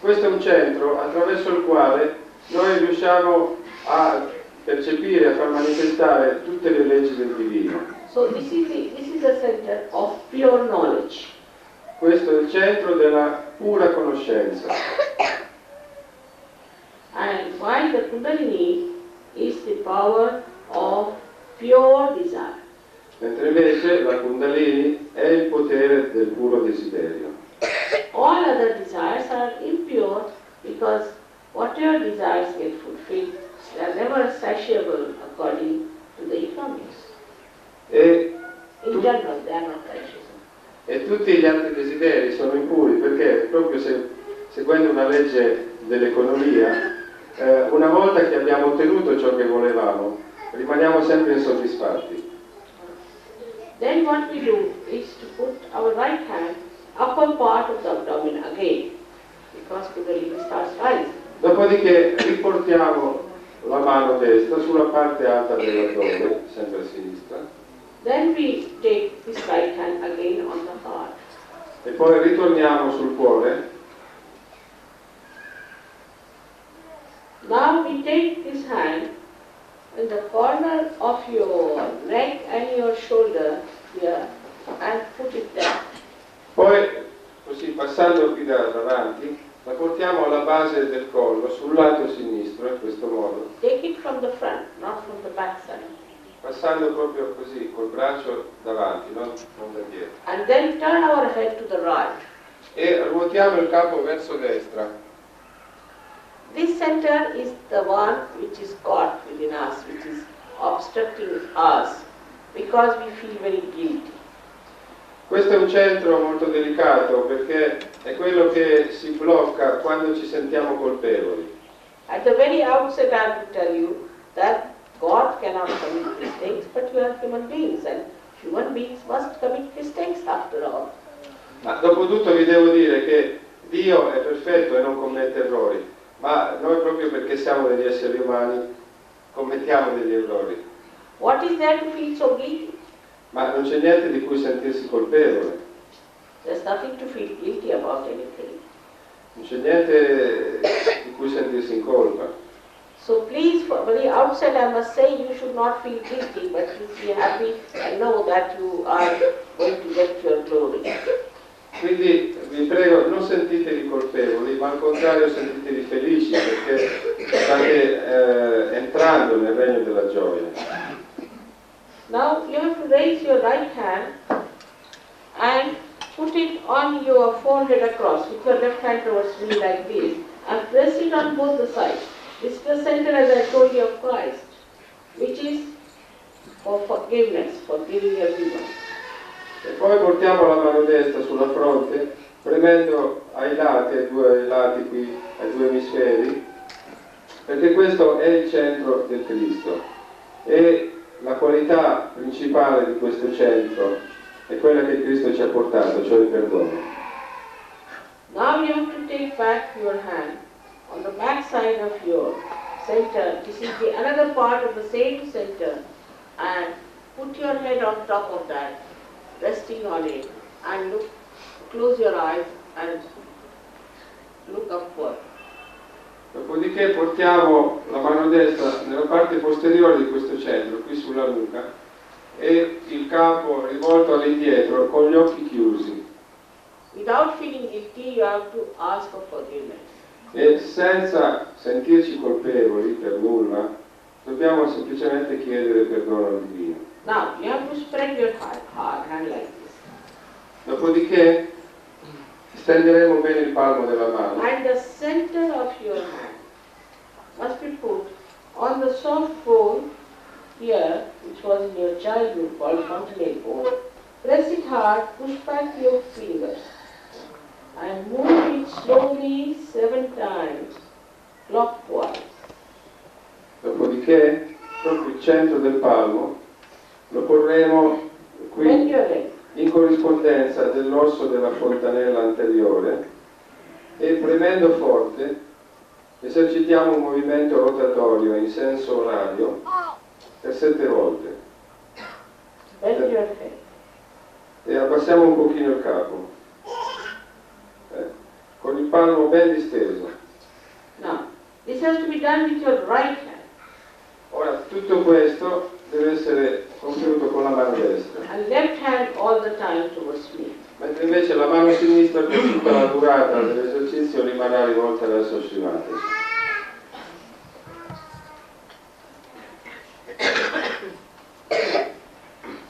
Questo è un centro attraverso il quale noi riusciamo a percepire, a far manifestare tutte le leggi del divino. So this is the center of pure knowledge. Questo è il centro della pura conoscenza. And while the Kundalini is the power of pure desire. Mentre invece la Kundalini è il potere del puro desiderio. All other desires are impure because whatever desires get fulfilled, they are never satiable according to the economics. E, In general, they are not satiable. e tutti gli altri desideri sono impuri perché proprio seguendo una legge dell'economia, una volta che abbiamo ottenuto ciò che volevamo, rimaniamo sempre insoddisfatti. Then what we do is to put our right hand upper part of the abdomen again, because Kundalini starts rising. Dopodiché riportiamo la mano destra sulla parte alta dell'addome, sempre a sinistra, Then we take this right hand again on the heart. e poi ritorniamo sul cuore. Now we take this hand in the corner of your neck and your shoulder here and put it there. Poi, così passando qui davanti, la portiamo alla base del collo, sul lato sinistro, in questo modo, Take it from the front, not from the back side. passando proprio così, col braccio davanti, non da dietro. And then turn our head to the right. E ruotiamo il capo verso destra. This center is the one which is caught within us, which is obstructing us, because we feel very guilty. Questo è un centro molto delicato perché è quello che si blocca quando ci sentiamo colpevoli. At the very outset, I have to tell you that God cannot commit mistakes, but you are human beings, and human beings must commit mistakes after all. Ma dopo tutto vi devo dire che Dio è perfetto e non commette errori, ma noi proprio perché siamo degli esseri umani commettiamo degli errori. What is there to feel so guilty? Ma non c'è niente di cui sentirsi colpevole, There's nothing to feel guilty about anything. non c'è niente di cui sentirsi in colpa. So please, for the outset I must say you should not feel guilty, but you be happy and know that you are going to get your glory. Quindi vi prego, non sentitevi colpevoli, ma al contrario sentitevi felici perché state entrando nel regno della gioia. Now you have to raise your right hand and put it on your forehead across, with your left hand towards me like this, and press it on both the sides. This is the center, as I told you, of Christ, which is for forgiveness, forgiving everyone. E poi portiamo la mano destra sulla fronte, premendo ai due lati qui, ai due emisferi, perché questo è il centro del Cristo. E la qualità principale di questo centro è quella che Cristo ci ha portato, cioè il perdono. Now you have to take back your hand on the back side of your center. This is the another part of the same center, and put your head on top of that, resting on it, and look, close your eyes and look upward. Dopodiché portiamo la mano destra nella parte posteriore di questo centro, qui sulla nuca, e il capo rivolto all'indietro con gli occhi chiusi. Without feeling guilty, you have to ask for forgiveness. E senza sentirci colpevoli per nulla, dobbiamo semplicemente chiedere perdono al Divino. Now, you have to spread your hand like this. Dopodiché stenderemo bene il palmo della mano. And the center of your hand must be put on the soft bone here, which was in your childhood called fontanel bone. Press it hard, push back your fingers, and move it slowly 7 times, clockwise. Dopodiché, proprio il centro del palmo lo porremo Bend qui your leg. in corrispondenza dell'osso della fontanella anteriore e premendo forte esercitiamo un movimento rotatorio in senso orario per 7 volte Bend your head. e abbassiamo un pochino il capo con il palmo ben disteso. Now, this has to be done with your right hand. Ora tutto questo deve essere compiuto con la mano destra, And left hand all the time towards me. mentre invece la mano sinistra per tutta la durata dell'esercizio rimarrà rivolta verso Srimati.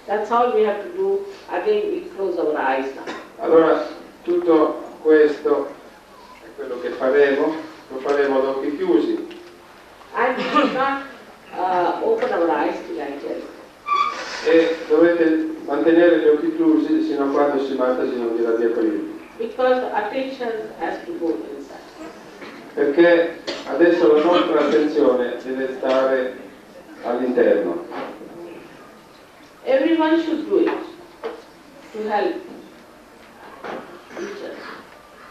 That's all we have to do. Again, we close our eyes now. Allora tutto questo è quello che faremo, lo faremo ad occhi chiusi And we should not open our eyes till I tell you. e dovete mantenere gli occhi chiusi sino a quando Srimati non dirà di aprirli, Because the attention has to go inside. perché adesso la nostra attenzione deve stare all'interno. Everyone should do it to help each other.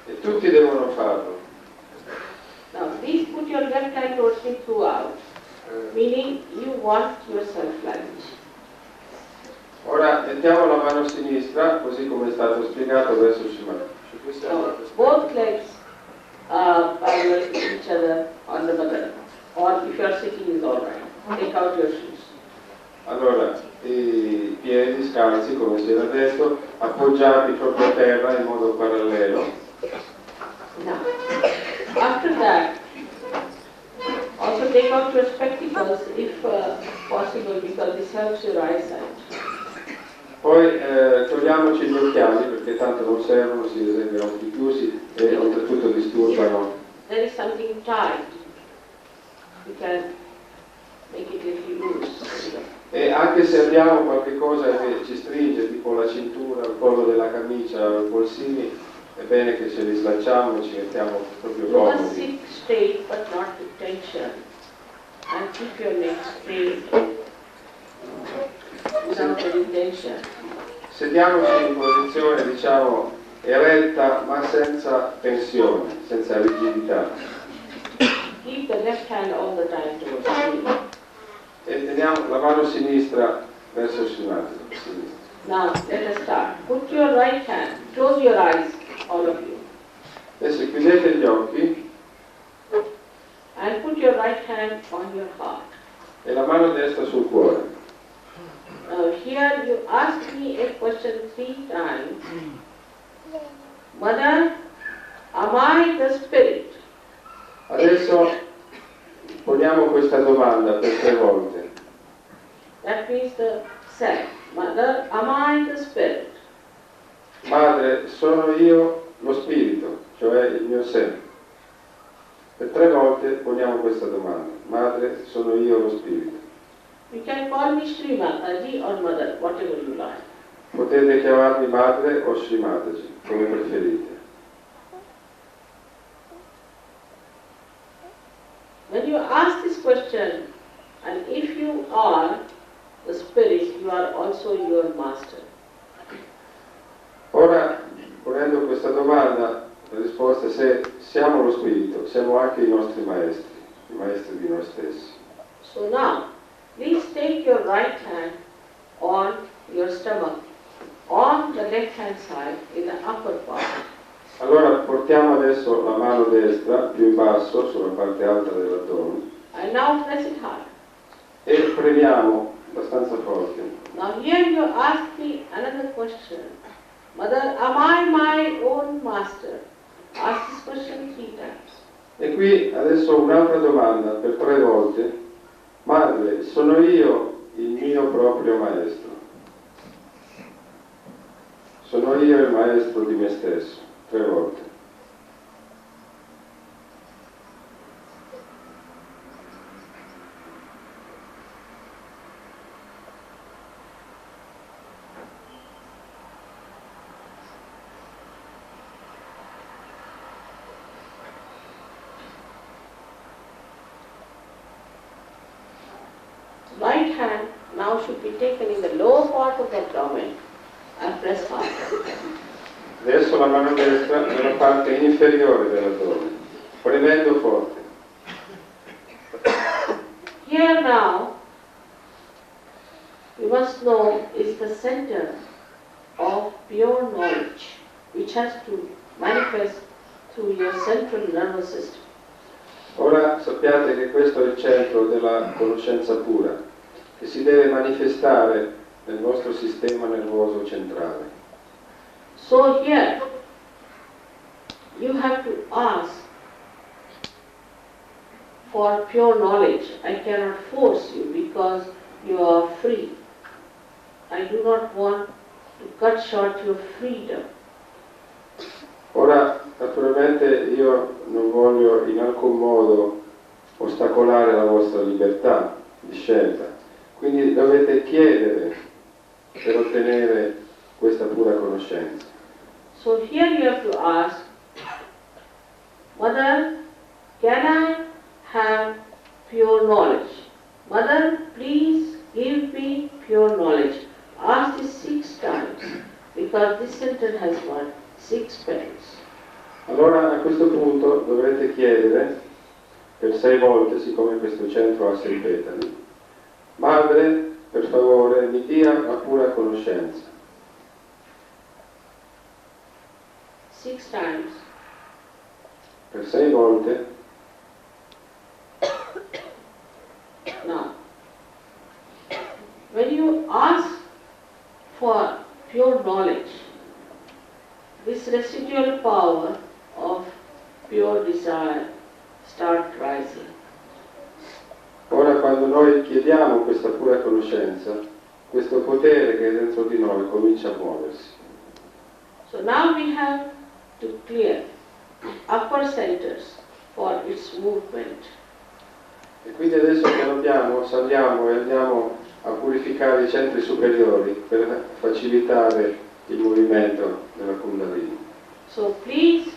E tutti devono farlo. Now, please put your left hand towards me throughout, meaning you want yourself like this. Ora mettiamo la mano sinistra, così come è stato spiegato, verso Srimati. Now, both legs parallel to each other on the mother, or if you are sitting is all right. Take out your shoes. Allora, i piedi scalzi, come si era detto, appoggiati proprio a terra in modo parallelo. Now, after that, also take out your spectacles if possible, because this helps your eyesight. Poi togliamoci gli occhiali perché tanto non servono, si eseguono occhi chiusi e oltretutto disturbano. There is something tight. You can make it little loose. E anche se abbiamo qualche cosa che ci stringe, tipo la cintura, il collo della camicia, i polsini, è bene che ce li slacciamo e ci mettiamo proprio You must comodi. sit straight but not with tension, and keep your neck straight without any tension. Sediamoci in posizione, diciamo, eretta ma senza tensione, senza rigidità. Keep the left hand all the time towards me. E teniamo la mano sinistra verso il sinistra. Now, let us start. Put your right hand, close your eyes, all of you. Adesso chiudete gli occhi And put your right hand on your heart. e la mano destra sul cuore. Now here you ask me a question 3 times. Mother, am I the spirit? Adesso poniamo questa domanda per 3 volte. That means the self. Mother, am I the spirit? Madre, sono io lo spirito, cioè il mio sé. Per 3 volte poniamo questa domanda. Madre, sono io lo spirito. You can call me Sri Mataji or Mother, whatever you like. Potete chiamarmi madre o Sri Mataji, come preferite. When you ask this question, and if you are the spirit, you are also your master. Ora, ponendo questa domanda, la risposta è se siamo lo spirito, siamo anche i nostri maestri, i maestri di noi stessi. So now, please take your right hand on your stomach, on the left hand side, in the upper part. Allora portiamo adesso la mano destra più in basso, sulla parte alta dell'addome, And now press it hard. e premiamo abbastanza forte. Now here you ask me another question. Mother, am I my own master? Ask this question 3 times. E qui adesso un'altra domanda per 3 volte. Madre, sono io il mio proprio maestro? Sono io il maestro di me stesso? 3 volte. Right hand now should be taken in the lower part of the abdomen and press hard. Adesso la mano destra nella parte inferiore dell'addome, premendo forte. Here now, you must know, is the center of pure knowledge, which has to manifest through your central nervous system. Ora sappiate che questo è il centro della conoscenza pura, che si deve manifestare nel vostro sistema nervoso centrale. So here, you have to ask for pure knowledge. I cannot force you because you are free. I do not want to cut short your freedom. Ora, naturalmente io non voglio in alcun modo ostacolare la vostra libertà di scelta, quindi dovete chiedere per ottenere questa pura conoscenza. So here you have to ask, Mother, can I have pure knowledge? Mother, please give me pure knowledge. Ask this 6 times because this center has got 6 petals. Allora a questo punto dovrete chiedere per 6 volte, siccome questo centro ha 6 petali, Madre, per favore, mi dia la pura conoscenza. 6 times. Per 6 volte. Now, when you ask for pure knowledge, this residual power of pure desire start rising. Ora quando noi chiediamo questa pura conoscenza, questo potere che è dentro di noi comincia a muoversi. So now we have to clear upper centers for its movement. E quindi adesso piano piano saliamo e andiamo a purificare i centri superiori per facilitare il movimento della Kundalini. So please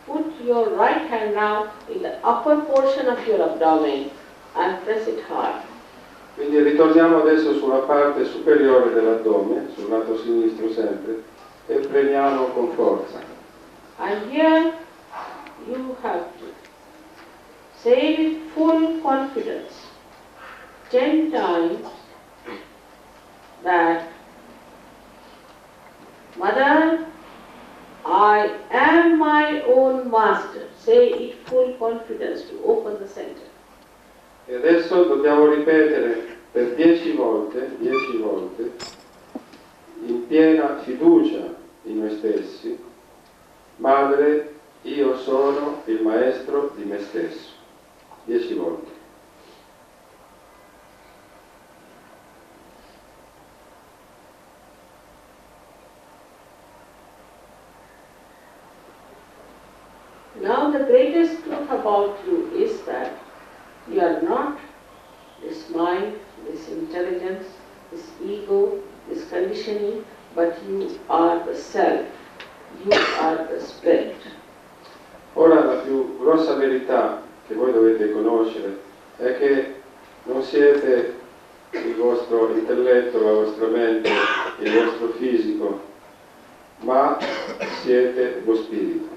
put your right hand now in the upper portion of your abdomen and press it hard. Quindi ritorniamo adesso sulla parte superiore dell'addome, sul lato sinistro sempre, e premiamo con forza. And here you have to say with full confidence 10 times that Mother, I am my own master. Say it full confidence to open the center. E adesso dobbiamo ripetere per 10 volte, in piena fiducia in noi stessi: Madre, io sono il maestro di me stesso. 10 volte. Now the greatest truth about you is that you are not this mind, this intelligence, this ego, this conditioning, but you are the self, you are the spirit. Ora la più grossa verità che voi dovete conoscere è che non siete il vostro intelletto, la vostra mente, il vostro fisico, ma siete lo spirito.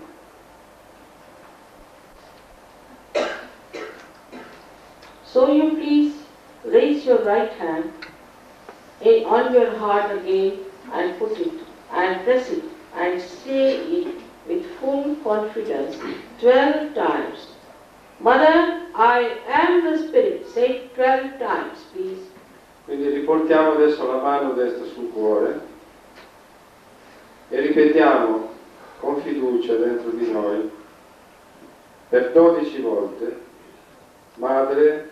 So you please raise your right hand on your heart again and put it and press it and say it with full confidence 12 times. Mother, I am the spirit. Say it 12 times, please. Quindi riportiamo adesso la mano destra sul cuore e ripetiamo con fiducia dentro di noi per 12 volte: Madre,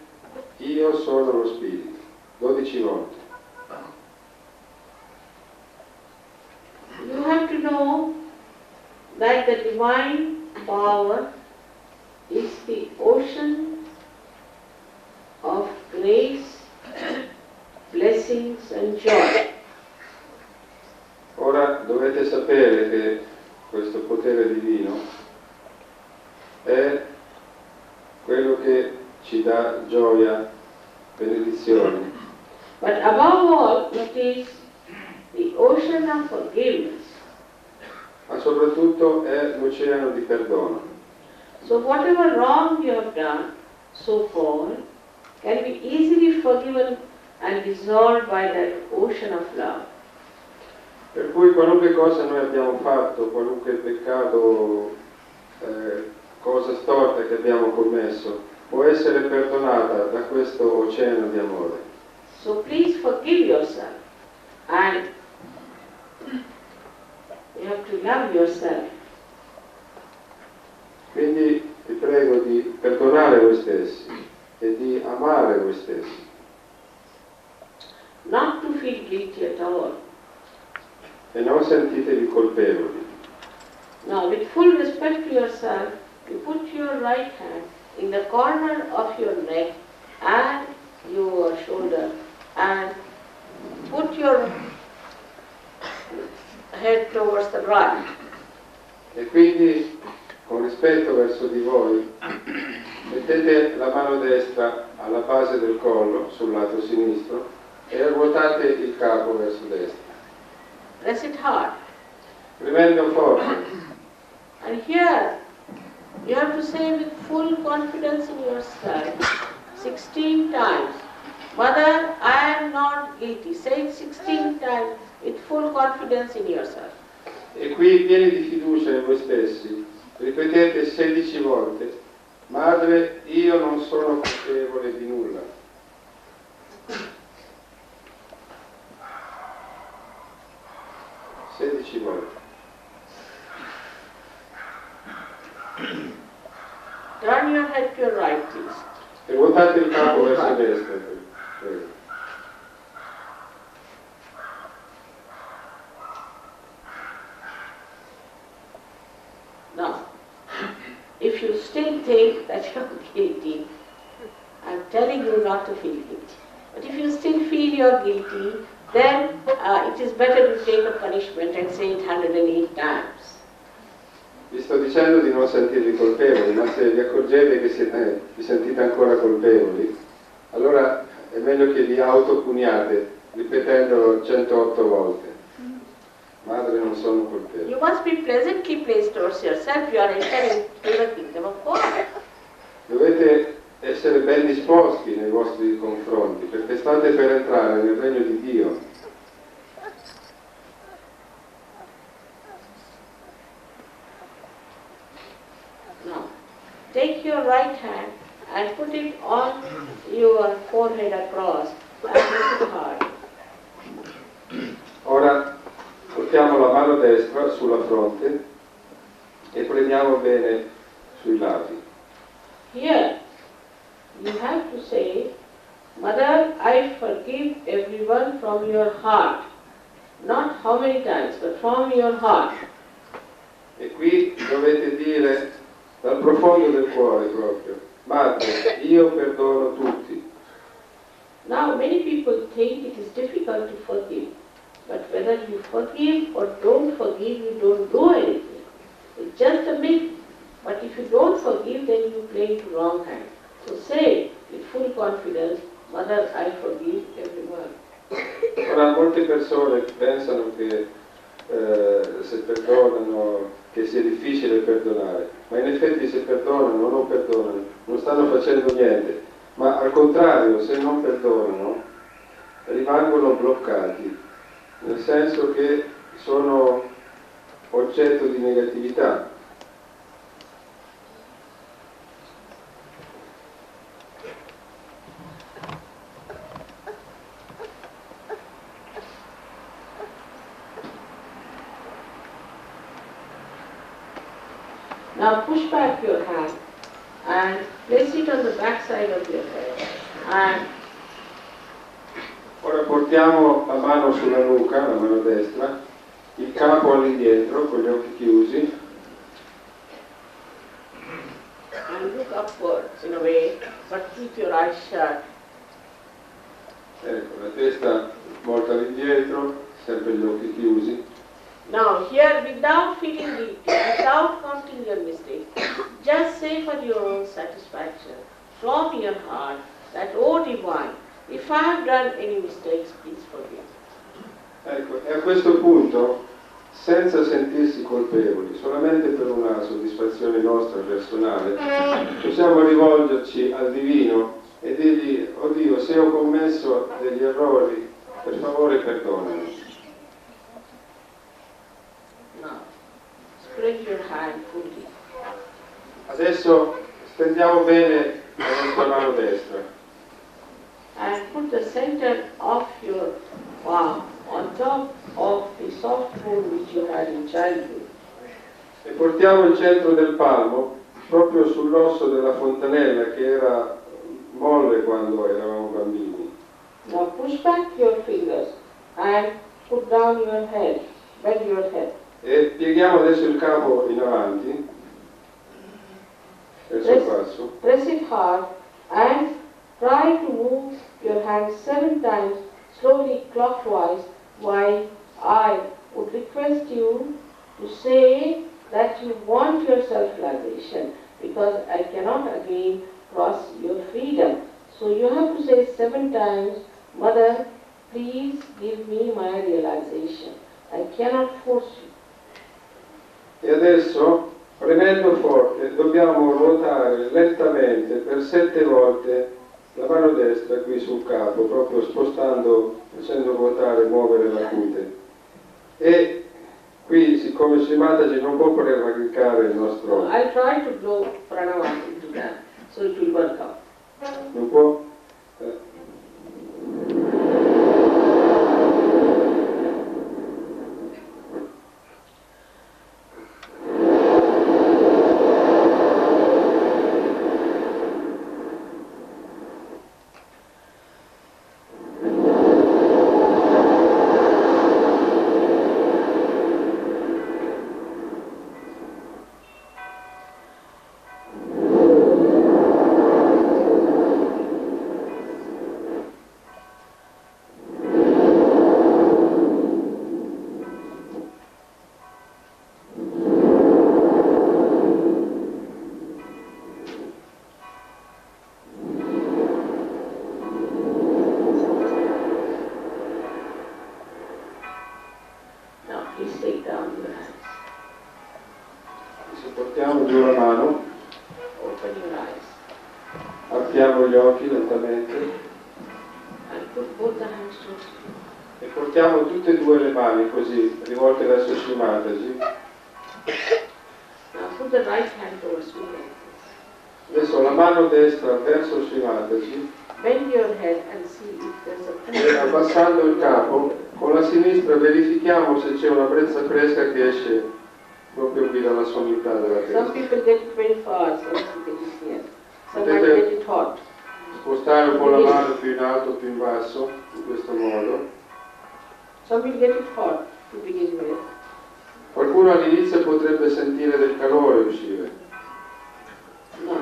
io sono lo spirito. 12 volte. You have to know that the divine power is the ocean of grace, blessings and joy. Ora dovete sapere che questo potere divino è quello che ci dà gioia, benedizioni. But above all, it is the ocean of forgiveness. Ma soprattutto è l'oceano di perdono. So whatever wrong you have done so far can be easily forgiven and dissolved by that ocean of love. Per cui qualunque cosa noi abbiamo fatto, qualunque peccato, cosa storta che abbiamo commesso, può essere perdonata da questo oceano di amore. So please forgive yourself and you have to love yourself. Quindi vi prego di perdonare voi stessi e di amare voi stessi. Not to feel guilty at all. E non sentitevi colpevoli. Now with full respect to yourself, you put your right hand in the corner of your neck and your shoulder and put your head towards the right. E quindi, con rispetto verso di voi, mettete la mano destra alla base del collo, sul lato sinistro, e ruotate il capo verso destra. Press it hard. Premendo forte. And here, you have to say with full confidence in yourself 16 times, Mother, I am not guilty. Say it 16 times with full confidence in yourself. E qui, pieni di fiducia in voi stessi, ripetete 16 volte: Madre, io non sono colpevole di nulla. Volte. Turn your head to your right, please. E ruotate il capo verso destra. Prego. Now, if you still think that you're guilty, I'm telling you not to feel guilty. But if you still feel you're guilty, then it is better to take a punishment and say it 108 times. Vi sto dicendo di non sentirvi colpevoli, ma se vi accorgete che vi sentite ancora colpevoli, allora è meglio che vi autopuniate ripetendolo 108 volte. Madre, non sono colpevole. You must be pleasantly placed towards yourself. You are entering into the kingdom of God. Dovete essere ben disposti nei vostri confronti, perché state per entrare nel regno di Dio. Now, take your right hand and put it on your forehead across and press it hard. Ora portiamo la mano destra sulla fronte e premiamo bene sui lati. Here, you have to say, Mother, I forgive everyone from your heart. Not how many times, but from your heart. E qui dovete dire dal profondo del cuore proprio, Madre, io perdono tutti. Now, many people think it is difficult to forgive. But whether you forgive or don't forgive, you don't do anything. It's just a myth. But if you don't forgive, then you play into wrong hand. So say with full confidence, Mother, I forgive everyone. Ora molte persone pensano che se perdonano che sia difficile perdonare, ma in effetti se perdonano o non perdonano non stanno facendo niente, ma al contrario, se non perdonano rimangono bloccati, nel senso che sono oggetto di negatività. Now push back your hand and place it on the back side of your head. And ora portiamo la mano sulla nuca, la mano destra, il capo all'indietro con gli occhi chiusi look upwards in a way, but keep your eyes shut. ecco, la testa volta all'indietro, sempre gli occhi chiusi. Now here, without feeling guilty, without counting your mistakes, just say for your own satisfaction, from your heart, that, oh Divine, if I have done any mistakes, please forgive. Ecco, e a questo punto, senza sentirsi colpevoli, solamente per una soddisfazione nostra personale, possiamo rivolgerci al Divino e dirgli, oh Dio, se ho commesso degli errori, per favore perdonami. Now, spread your hand fully. Adesso stendiamo bene la nostra mano destra And put the center of your palm on top of the soft wound which you had in childhood. e portiamo il centro del palmo proprio sull'osso della fontanella che era molle quando eravamo bambini. Now push back your fingers and put down your head, bend your head. E pieghiamo adesso il capo in avanti, verso il basso, Press it hard and try to move your hand 7 times slowly clockwise, while I would request you to say that you want your self-realization, because I cannot again cross your freedom. So you have to say 7 times, Mother, please give me my realization. I cannot force you. e adesso premendo forte dobbiamo ruotare lentamente per 7 volte la mano destra qui sul capo, proprio spostando, facendo ruotare, muovere la cute. E qui, siccome Srimataji non può praticare il nostro... I'll try to blow pranava into that, so it will work out. non può... Now please take down your hands. Portiamo giù la mano, open your eyes, apriamo gli occhi lentamente and put both the hands towards you. e portiamo tutte e due le mani così, rivolte verso Shri Mataji. Now put the right hand towards me. Adesso la mano destra verso Shri Mataji Bend your head and see if there's a e abbassando il capo, con la sinistra verifichiamo se c'è una brezza fresca che esce proprio qui dalla sommità della Some testa. people get it very far, some people get it here. Some might Potete get it hot. spostare un po' la mano più in alto, più in basso, in questo modo. Some will get it hot to begin with. Qualcuno all'inizio potrebbe sentire del calore uscire. No.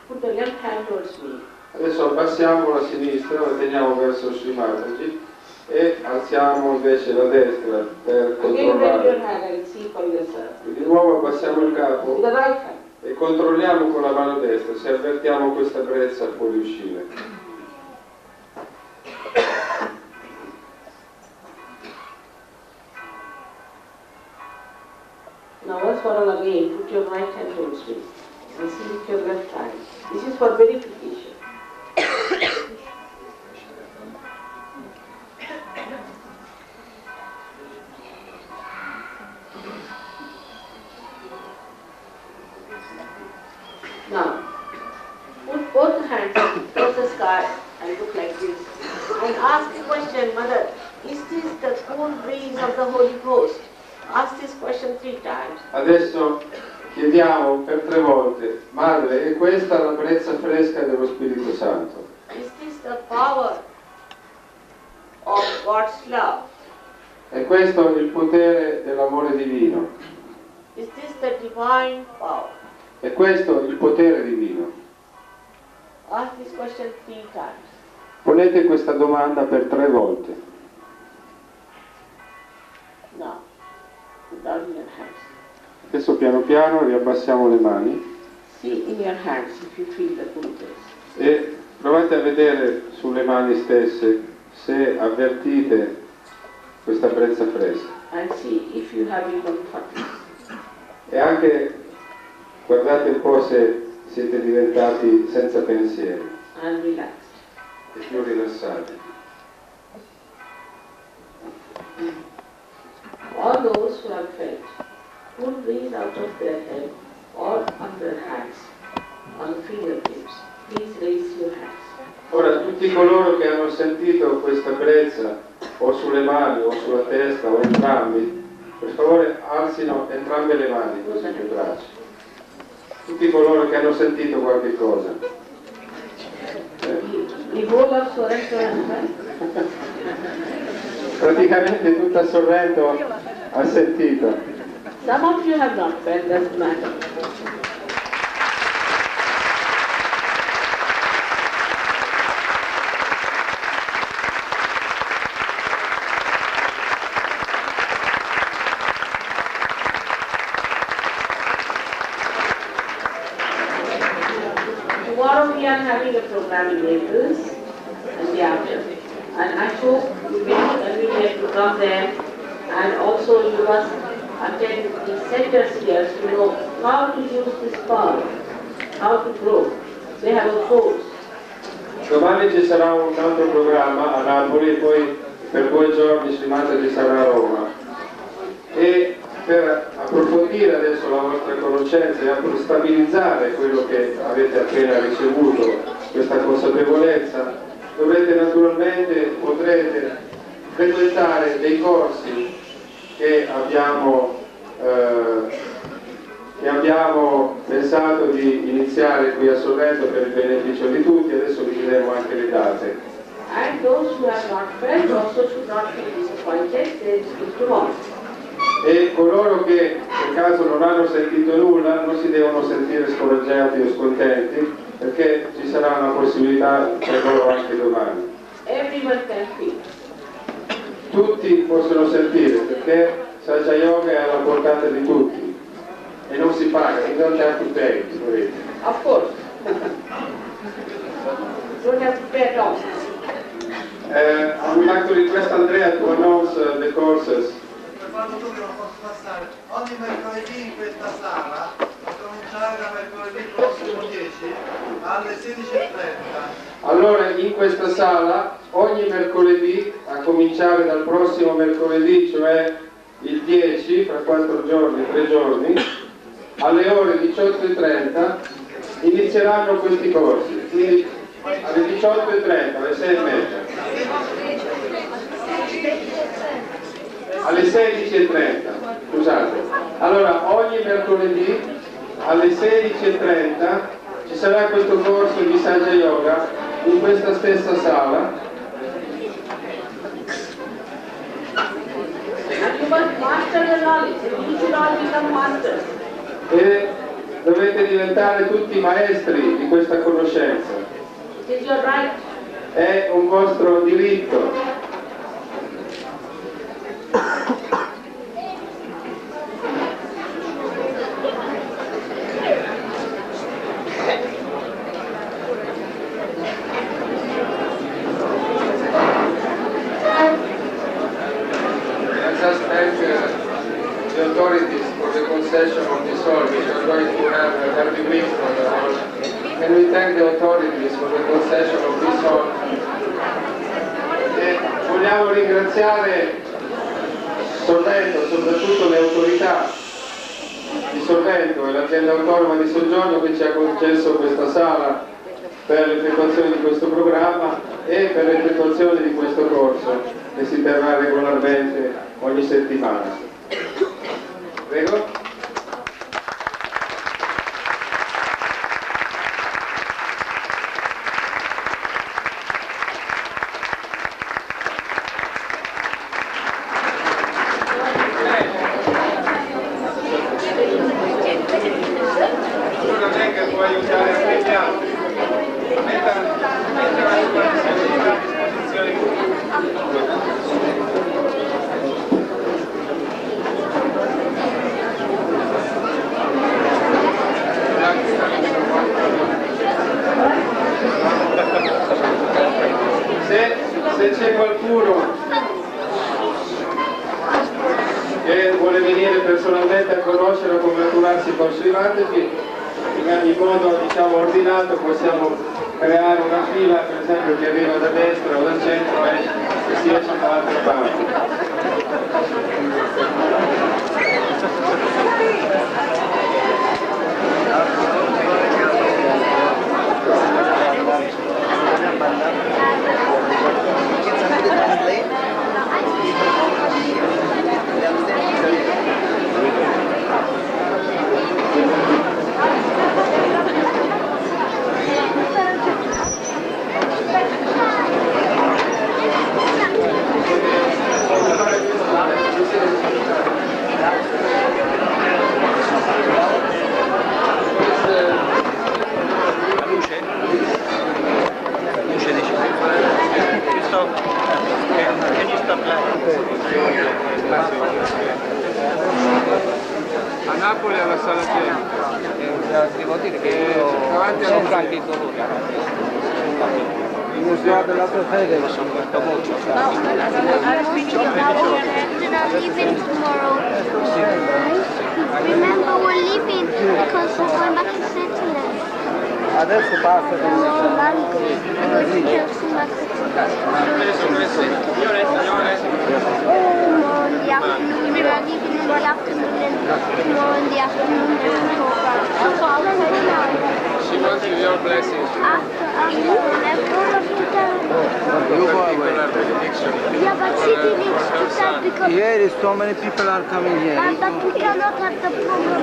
Put the left hand towards me. Adesso abbassiamo la sinistra, la teniamo verso Shri Mataji e alziamo invece la destra per Again bend your controllare. hand and see for yourself. E di nuovo abbassiamo il With capo the right hand. e controlliamo con la mano destra se avvertiamo questa brezza fuori uscire. Now once for all again, put your right hand towards me and see with your left hand. This is for verification. Now, put both hands towards the sky and look like this. And ask the question, Mother, is this the cool breeze of the Holy Ghost? Ask this question 3 times. Adesso chiediamo per 3 volte, Madre, è questa la brezza fresca dello Spirito Santo? Is this the power of God's love? È questo il potere dell'amore divino? Is this the divine power? È questo il potere divino? Ask this question 3 times. Ponete questa domanda per 3 volte. Now, put down your hands. Adesso piano piano riabbassiamo le mani See in your hands if you feel the cool breeze. e provate a vedere sulle mani stesse se avvertite questa brezza fresca. And see if you have even hotness. E anche guardate un po' se siete diventati senza pensieri And relaxed. e più rilassati. All those who have felt cool breeze out of their head or on their hands, on fingertips, please raise your hands. Ora tutti coloro che hanno sentito questa brezza o sulle mani o sulla testa o entrambi, per favore alzino entrambe le mani così le braccia. Tutti coloro che hanno sentito qualche cosa. The whole of Sorrento has felt. Praticamente tutta Sorrento ha sentito. Some of you have not felt, doesn't matter. Tomorrow we are having a program in Naples and the afternoon. And I hope you will get to come there, and also you must attend the centers here to know how to use this power, how to grow. They have a course. Domani ci sarà un altro programma a Napoli e poi per 2 giorni Shri Mataji sarà a Roma. E per approfondire adesso la vostra conoscenza e per stabilizzare quello che avete appena ricevuto, questa consapevolezza, dovrete naturalmente, potrete frequentare dei corsi che abbiamo pensato di iniziare qui a Sorrento per il beneficio di tutti, adesso vi diremo anche le date. And those who have not felt also should not be disappointed, there is tomorrow. E coloro che per caso non hanno sentito nulla non si devono sentire scoraggiati o scontenti, perché ci sarà una possibilità per loro anche domani. Everyone can feel. Tutti possono sentire, perché Saja Yoga è alla portata di tutti e non si paga, you don't have to pay for it. Of course. Don't have to pay at all. I would like to request Andrea to announce the courses quando tu non posso passare ogni mercoledì in questa sala, a cominciare da mercoledì prossimo 10 alle 16:30. Allora, in questa sala, ogni mercoledì, a cominciare dal prossimo mercoledì, cioè il 10, fra 4 giorni, 3 giorni, alle ore 18:30, inizieranno questi corsi. Quindi alle 18:30, alle 6:30. Alle 16:30, scusate. Allora, ogni mercoledì alle 16:30 ci sarà questo corso di Saja Yoga in questa stessa sala. And you must master the knowledge. You should all become masters. E dovete diventare tutti maestri di questa conoscenza. It is your right. È un vostro diritto. The authorities for the concession of this hall, which are going to have every week for the hall. Can we thank the authorities for the concession of this hall? E vogliamo ringraziare Sorrento, soprattutto le autorità di Sorrento e l'azienda autonoma di soggiorno che ci ha concesso questa sala per l'effettuazione di questo programma e per l'effettuazione di questo corso che si terrà regolarmente ogni settimana. Prego. Se c'è qualcuno che vuole venire personalmente a conoscere o congratularsi con Sri Mataji, in ogni modo ordinato, possiamo creare una fila, per esempio, che arriva da destra o dal centro e si esce dall'altra parte. A Napoli alla sala piena. Devo dire che sono grandi dolori. Il museo dell'altra fede lo sono molto. Leaving tomorrow. Remember, we're leaving because we're going back to Switzerland. Adesso basta. She wants your blessings. Yeah, but she didn't do that because... Here is so many people are coming here. But we cannot have the problem.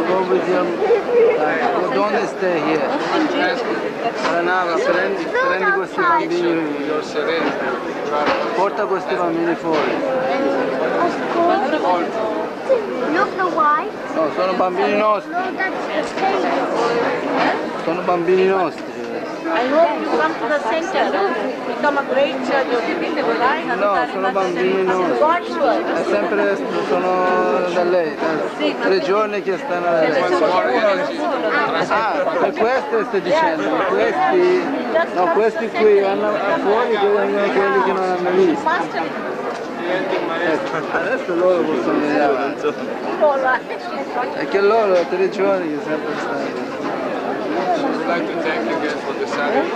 Go with your... don't stay here. Renava, prendi questi bambini. Porta questi bambini fuori. Look the white. No, sono bambini nostri. No, that's the same. Sono bambini nostri. I hope you come to the center, become a great church. No, sono bambini nostri. È sempre, sono da lei, da 3 giorni che stanno da lei. Ah, per questo stai dicendo, questi qui vanno fuori, che vengono quelli che non hanno visto. Adesso loro possono vedere. È che loro 3 giorni che sempre stanno. I'd like to thank you again for the Saturday.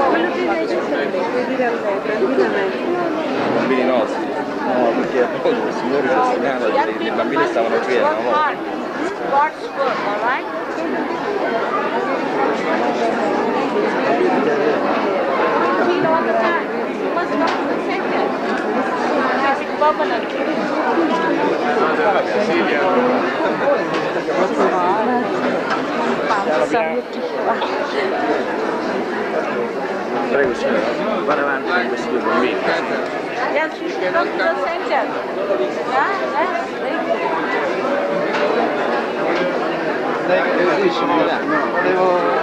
Quello che invece puoi dire a lei, tranquillamente. Bambini nostri. No, perché appunto il Signore ci ha insegnato che i bambini stavano qui e eravamo morti. God's word, all right? Feel all the time. You must come to the center. Have it permanent. Prego signora, vada avanti con questi 2 bambini. Yes, you should come to the center.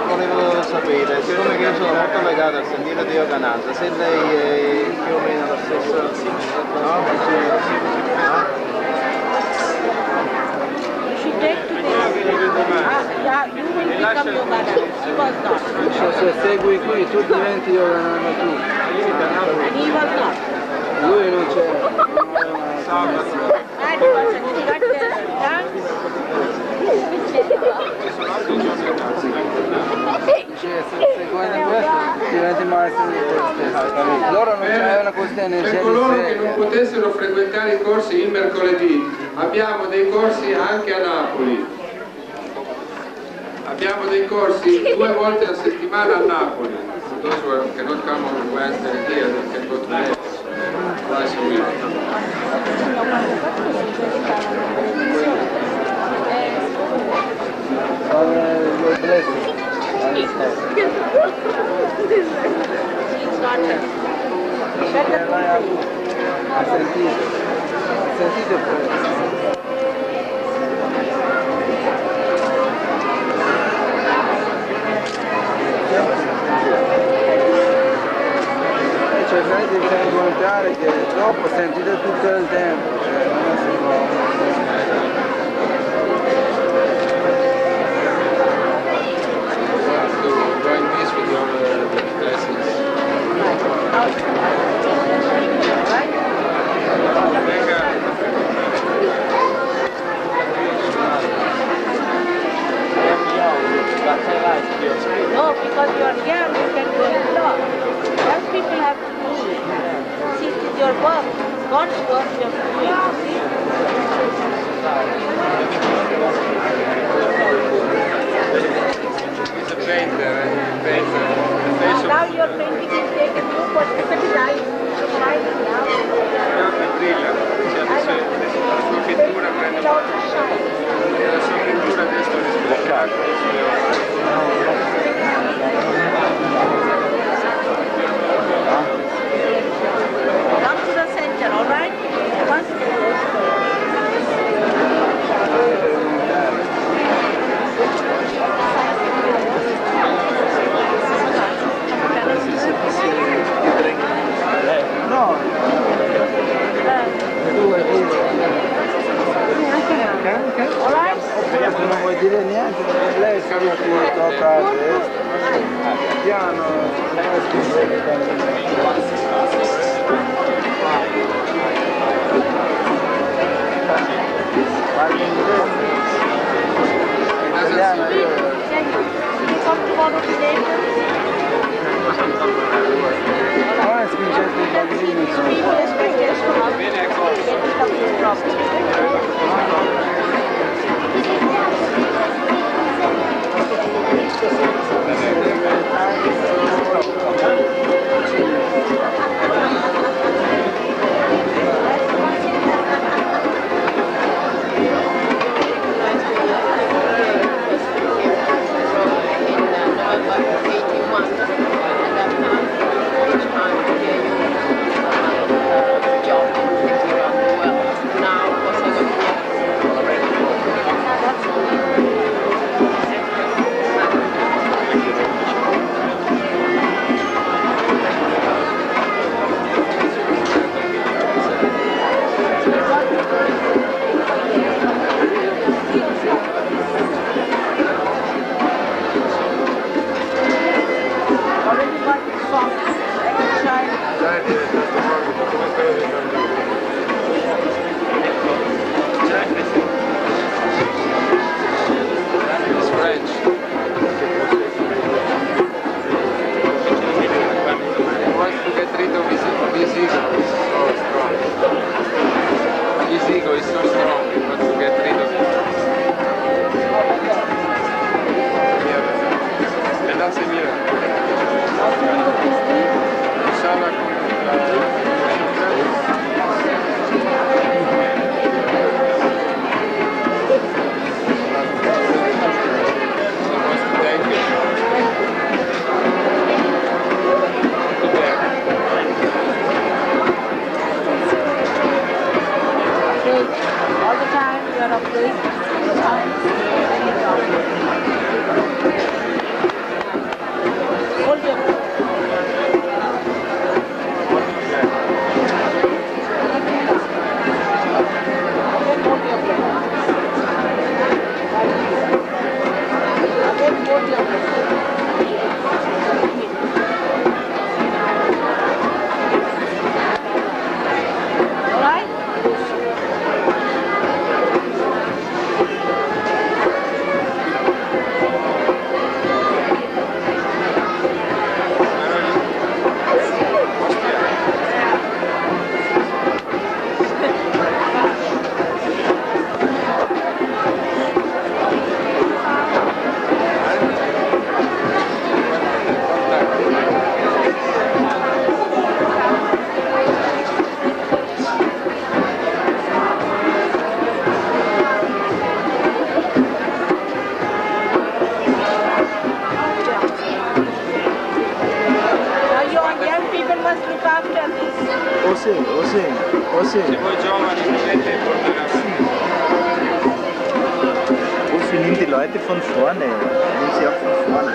Volevo sapere, siccome che io sono molto legato al sentiero di Yogananda, se lei è più o meno la stessa, no? You should take to this. Yeah, you will become Yogananda. He was not. Se segui qui tu diventi Yogananda tu. And he was not. Lui non c'è. And he was got the dance. Cioè, seguendo questo diventi maestro di te stesso. Loro non c'è una questione Per coloro che non potessero frequentare i corsi il mercoledì, abbiamo dei corsi anche a Napoli. Abbiamo dei corsi 2 volte a settimana a Napoli. For those who cannot come on Wednesday here, they can go to Naples twice a week. Ha sentito cercate di incontrare che troppo sentite tutto il tempo, cioè non si può. No, because you are young, you can go and talk. Young people have to do it. See, it is your work. God's work you have to do it. See? He's a painter, he paints the face of... Now your painting is taken new personality. Shining now. brilla, adesso la sua pittura prende la sua pittura adesso Come to the center, all right? No. Non vuoi dire niente, lei sa che tocca a destra, piano, italiano io. Ora spingete i bambini su. is so strong, it wants to get rid of it. Grazie mille. Sala con all the time you are afraid. Hold your breath. Se voi giovani potete portare avanti. Sie nimmt die Leute von vorne, nimmt sie auch von vorne.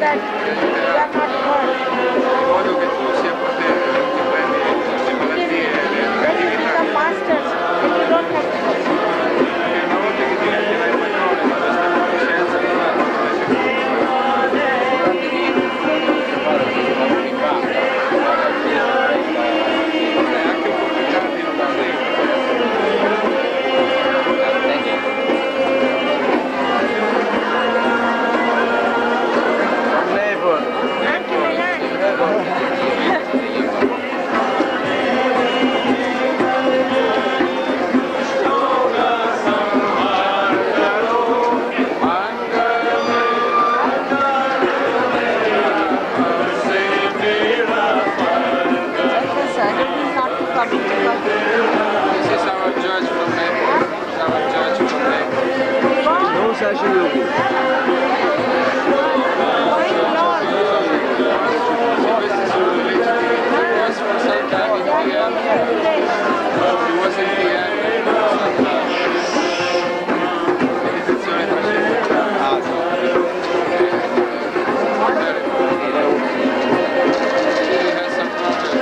that you are not hurt. in modo che tu sia potente, ti prendi le malattie e le Then you negatività. become masters and you don't have to work. Perché una volta che diventerai padrone di questa conoscenza non è più anche un po' più tardi non va bene. Anche Melania. This is our judge from Naples. This is our judge from Naples. Non sa ci lupi. Questi sono le leggi di was for some time in Vienna. He was in Vienna for some time. Meditazione trascendentale. Very good. He has some problems.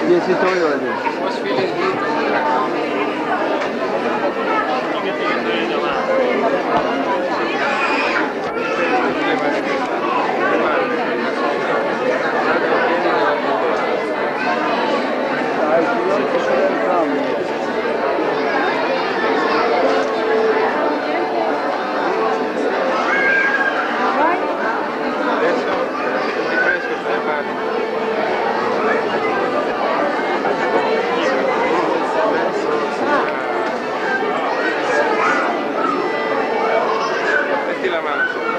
Yes, he told you already. Was feeling heat. Metti la mano sopra.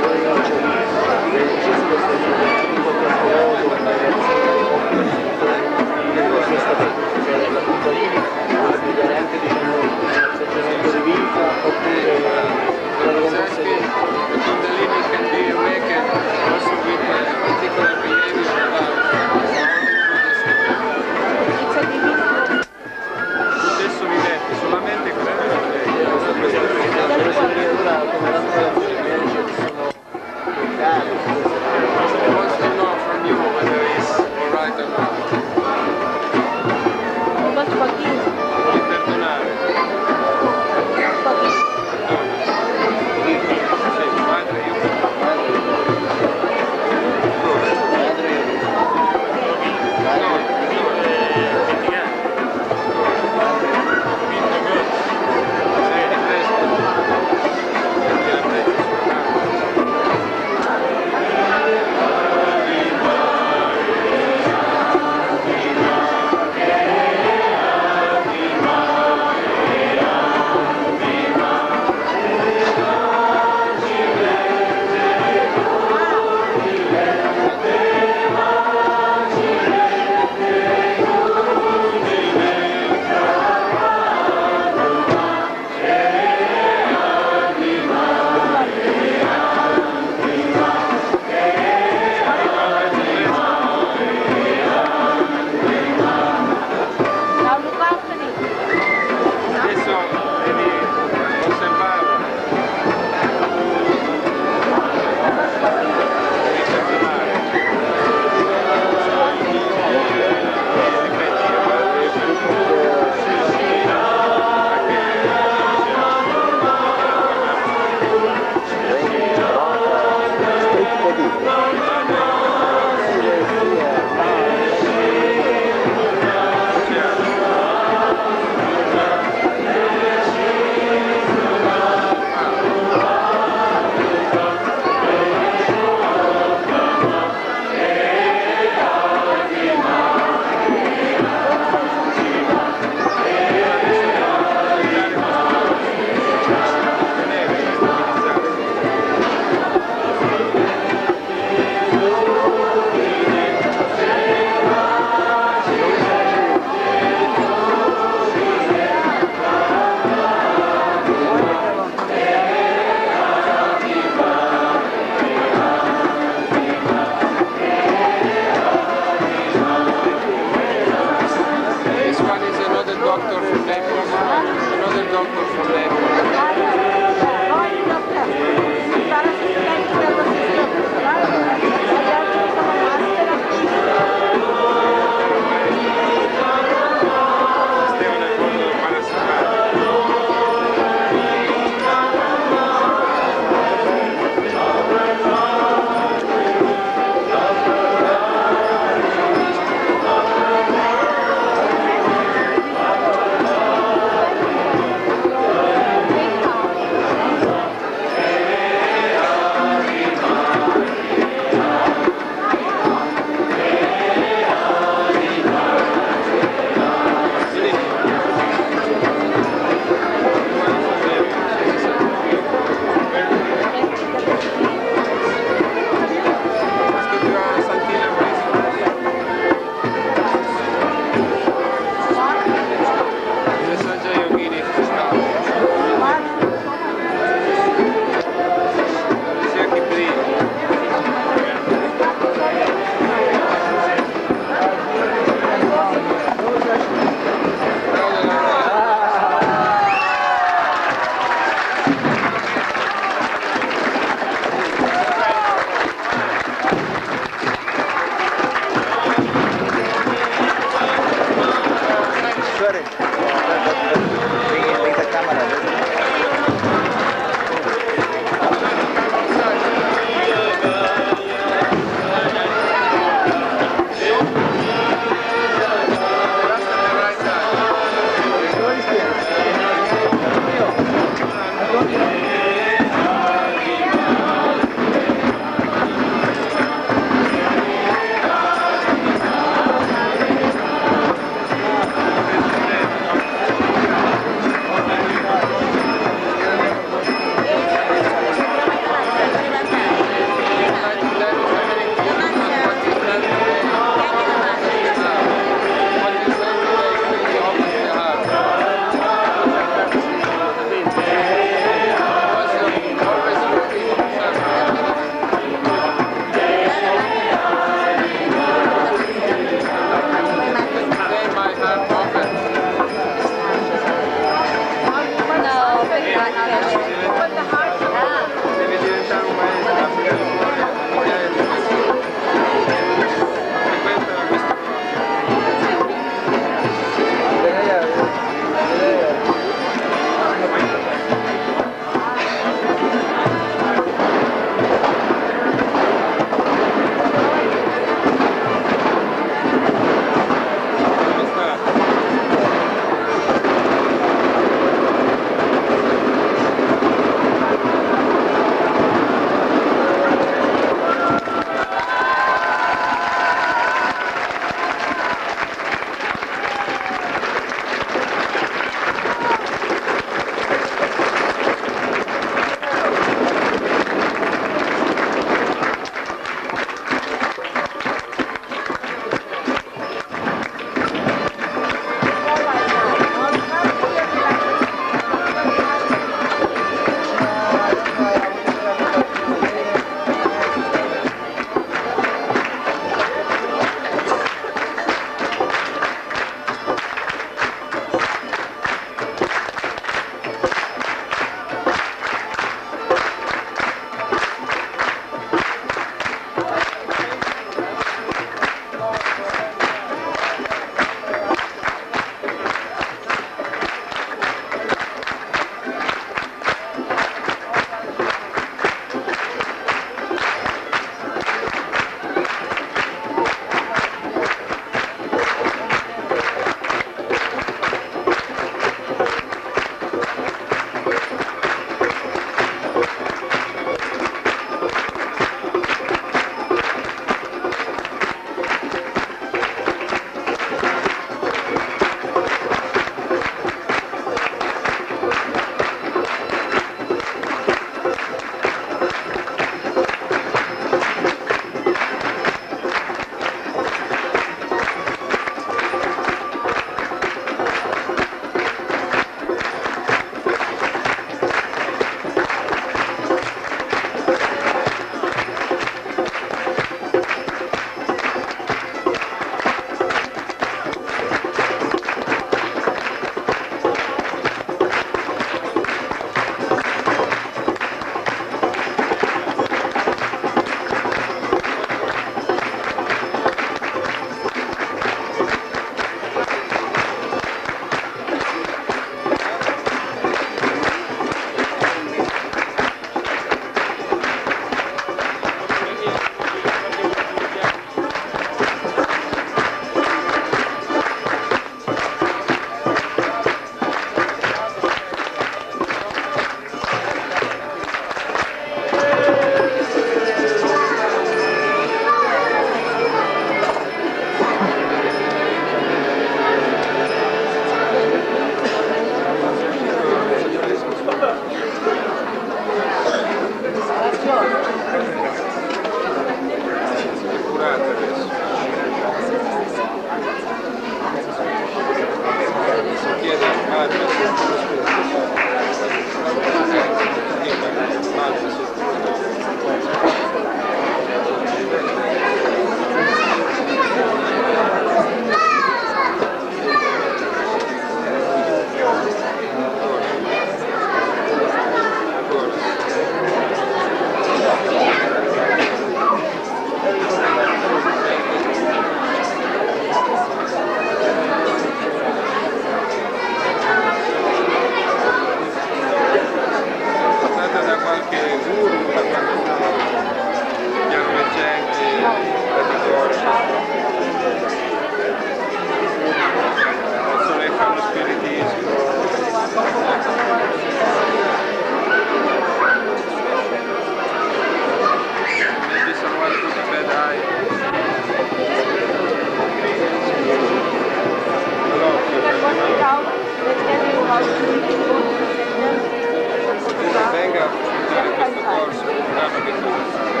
Venga a fare questo corso, vediamo che cosa fare.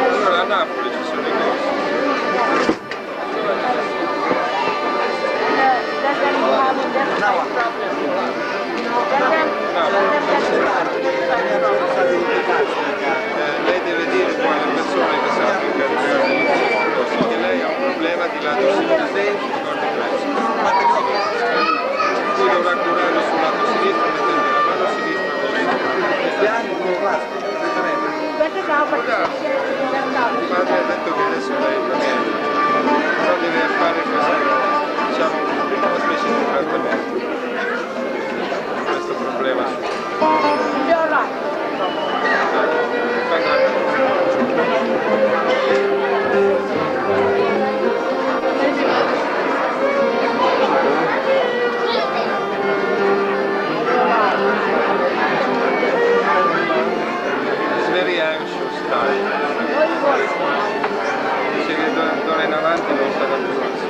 Allora a Napoli ci sono i corsi. Lei deve dire poi alle persone che si applicano che lei ha un problema di lato sinistro, lui dovrà curare sul lato sinistro mettendo la mano sinistra ma ha detto che adesso lei va bene, però deve fare questo, diciamo, una specie di trattamento questo problema It's very anxious time. Dice che d'ora in avanti non sarà più così.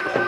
Grazie.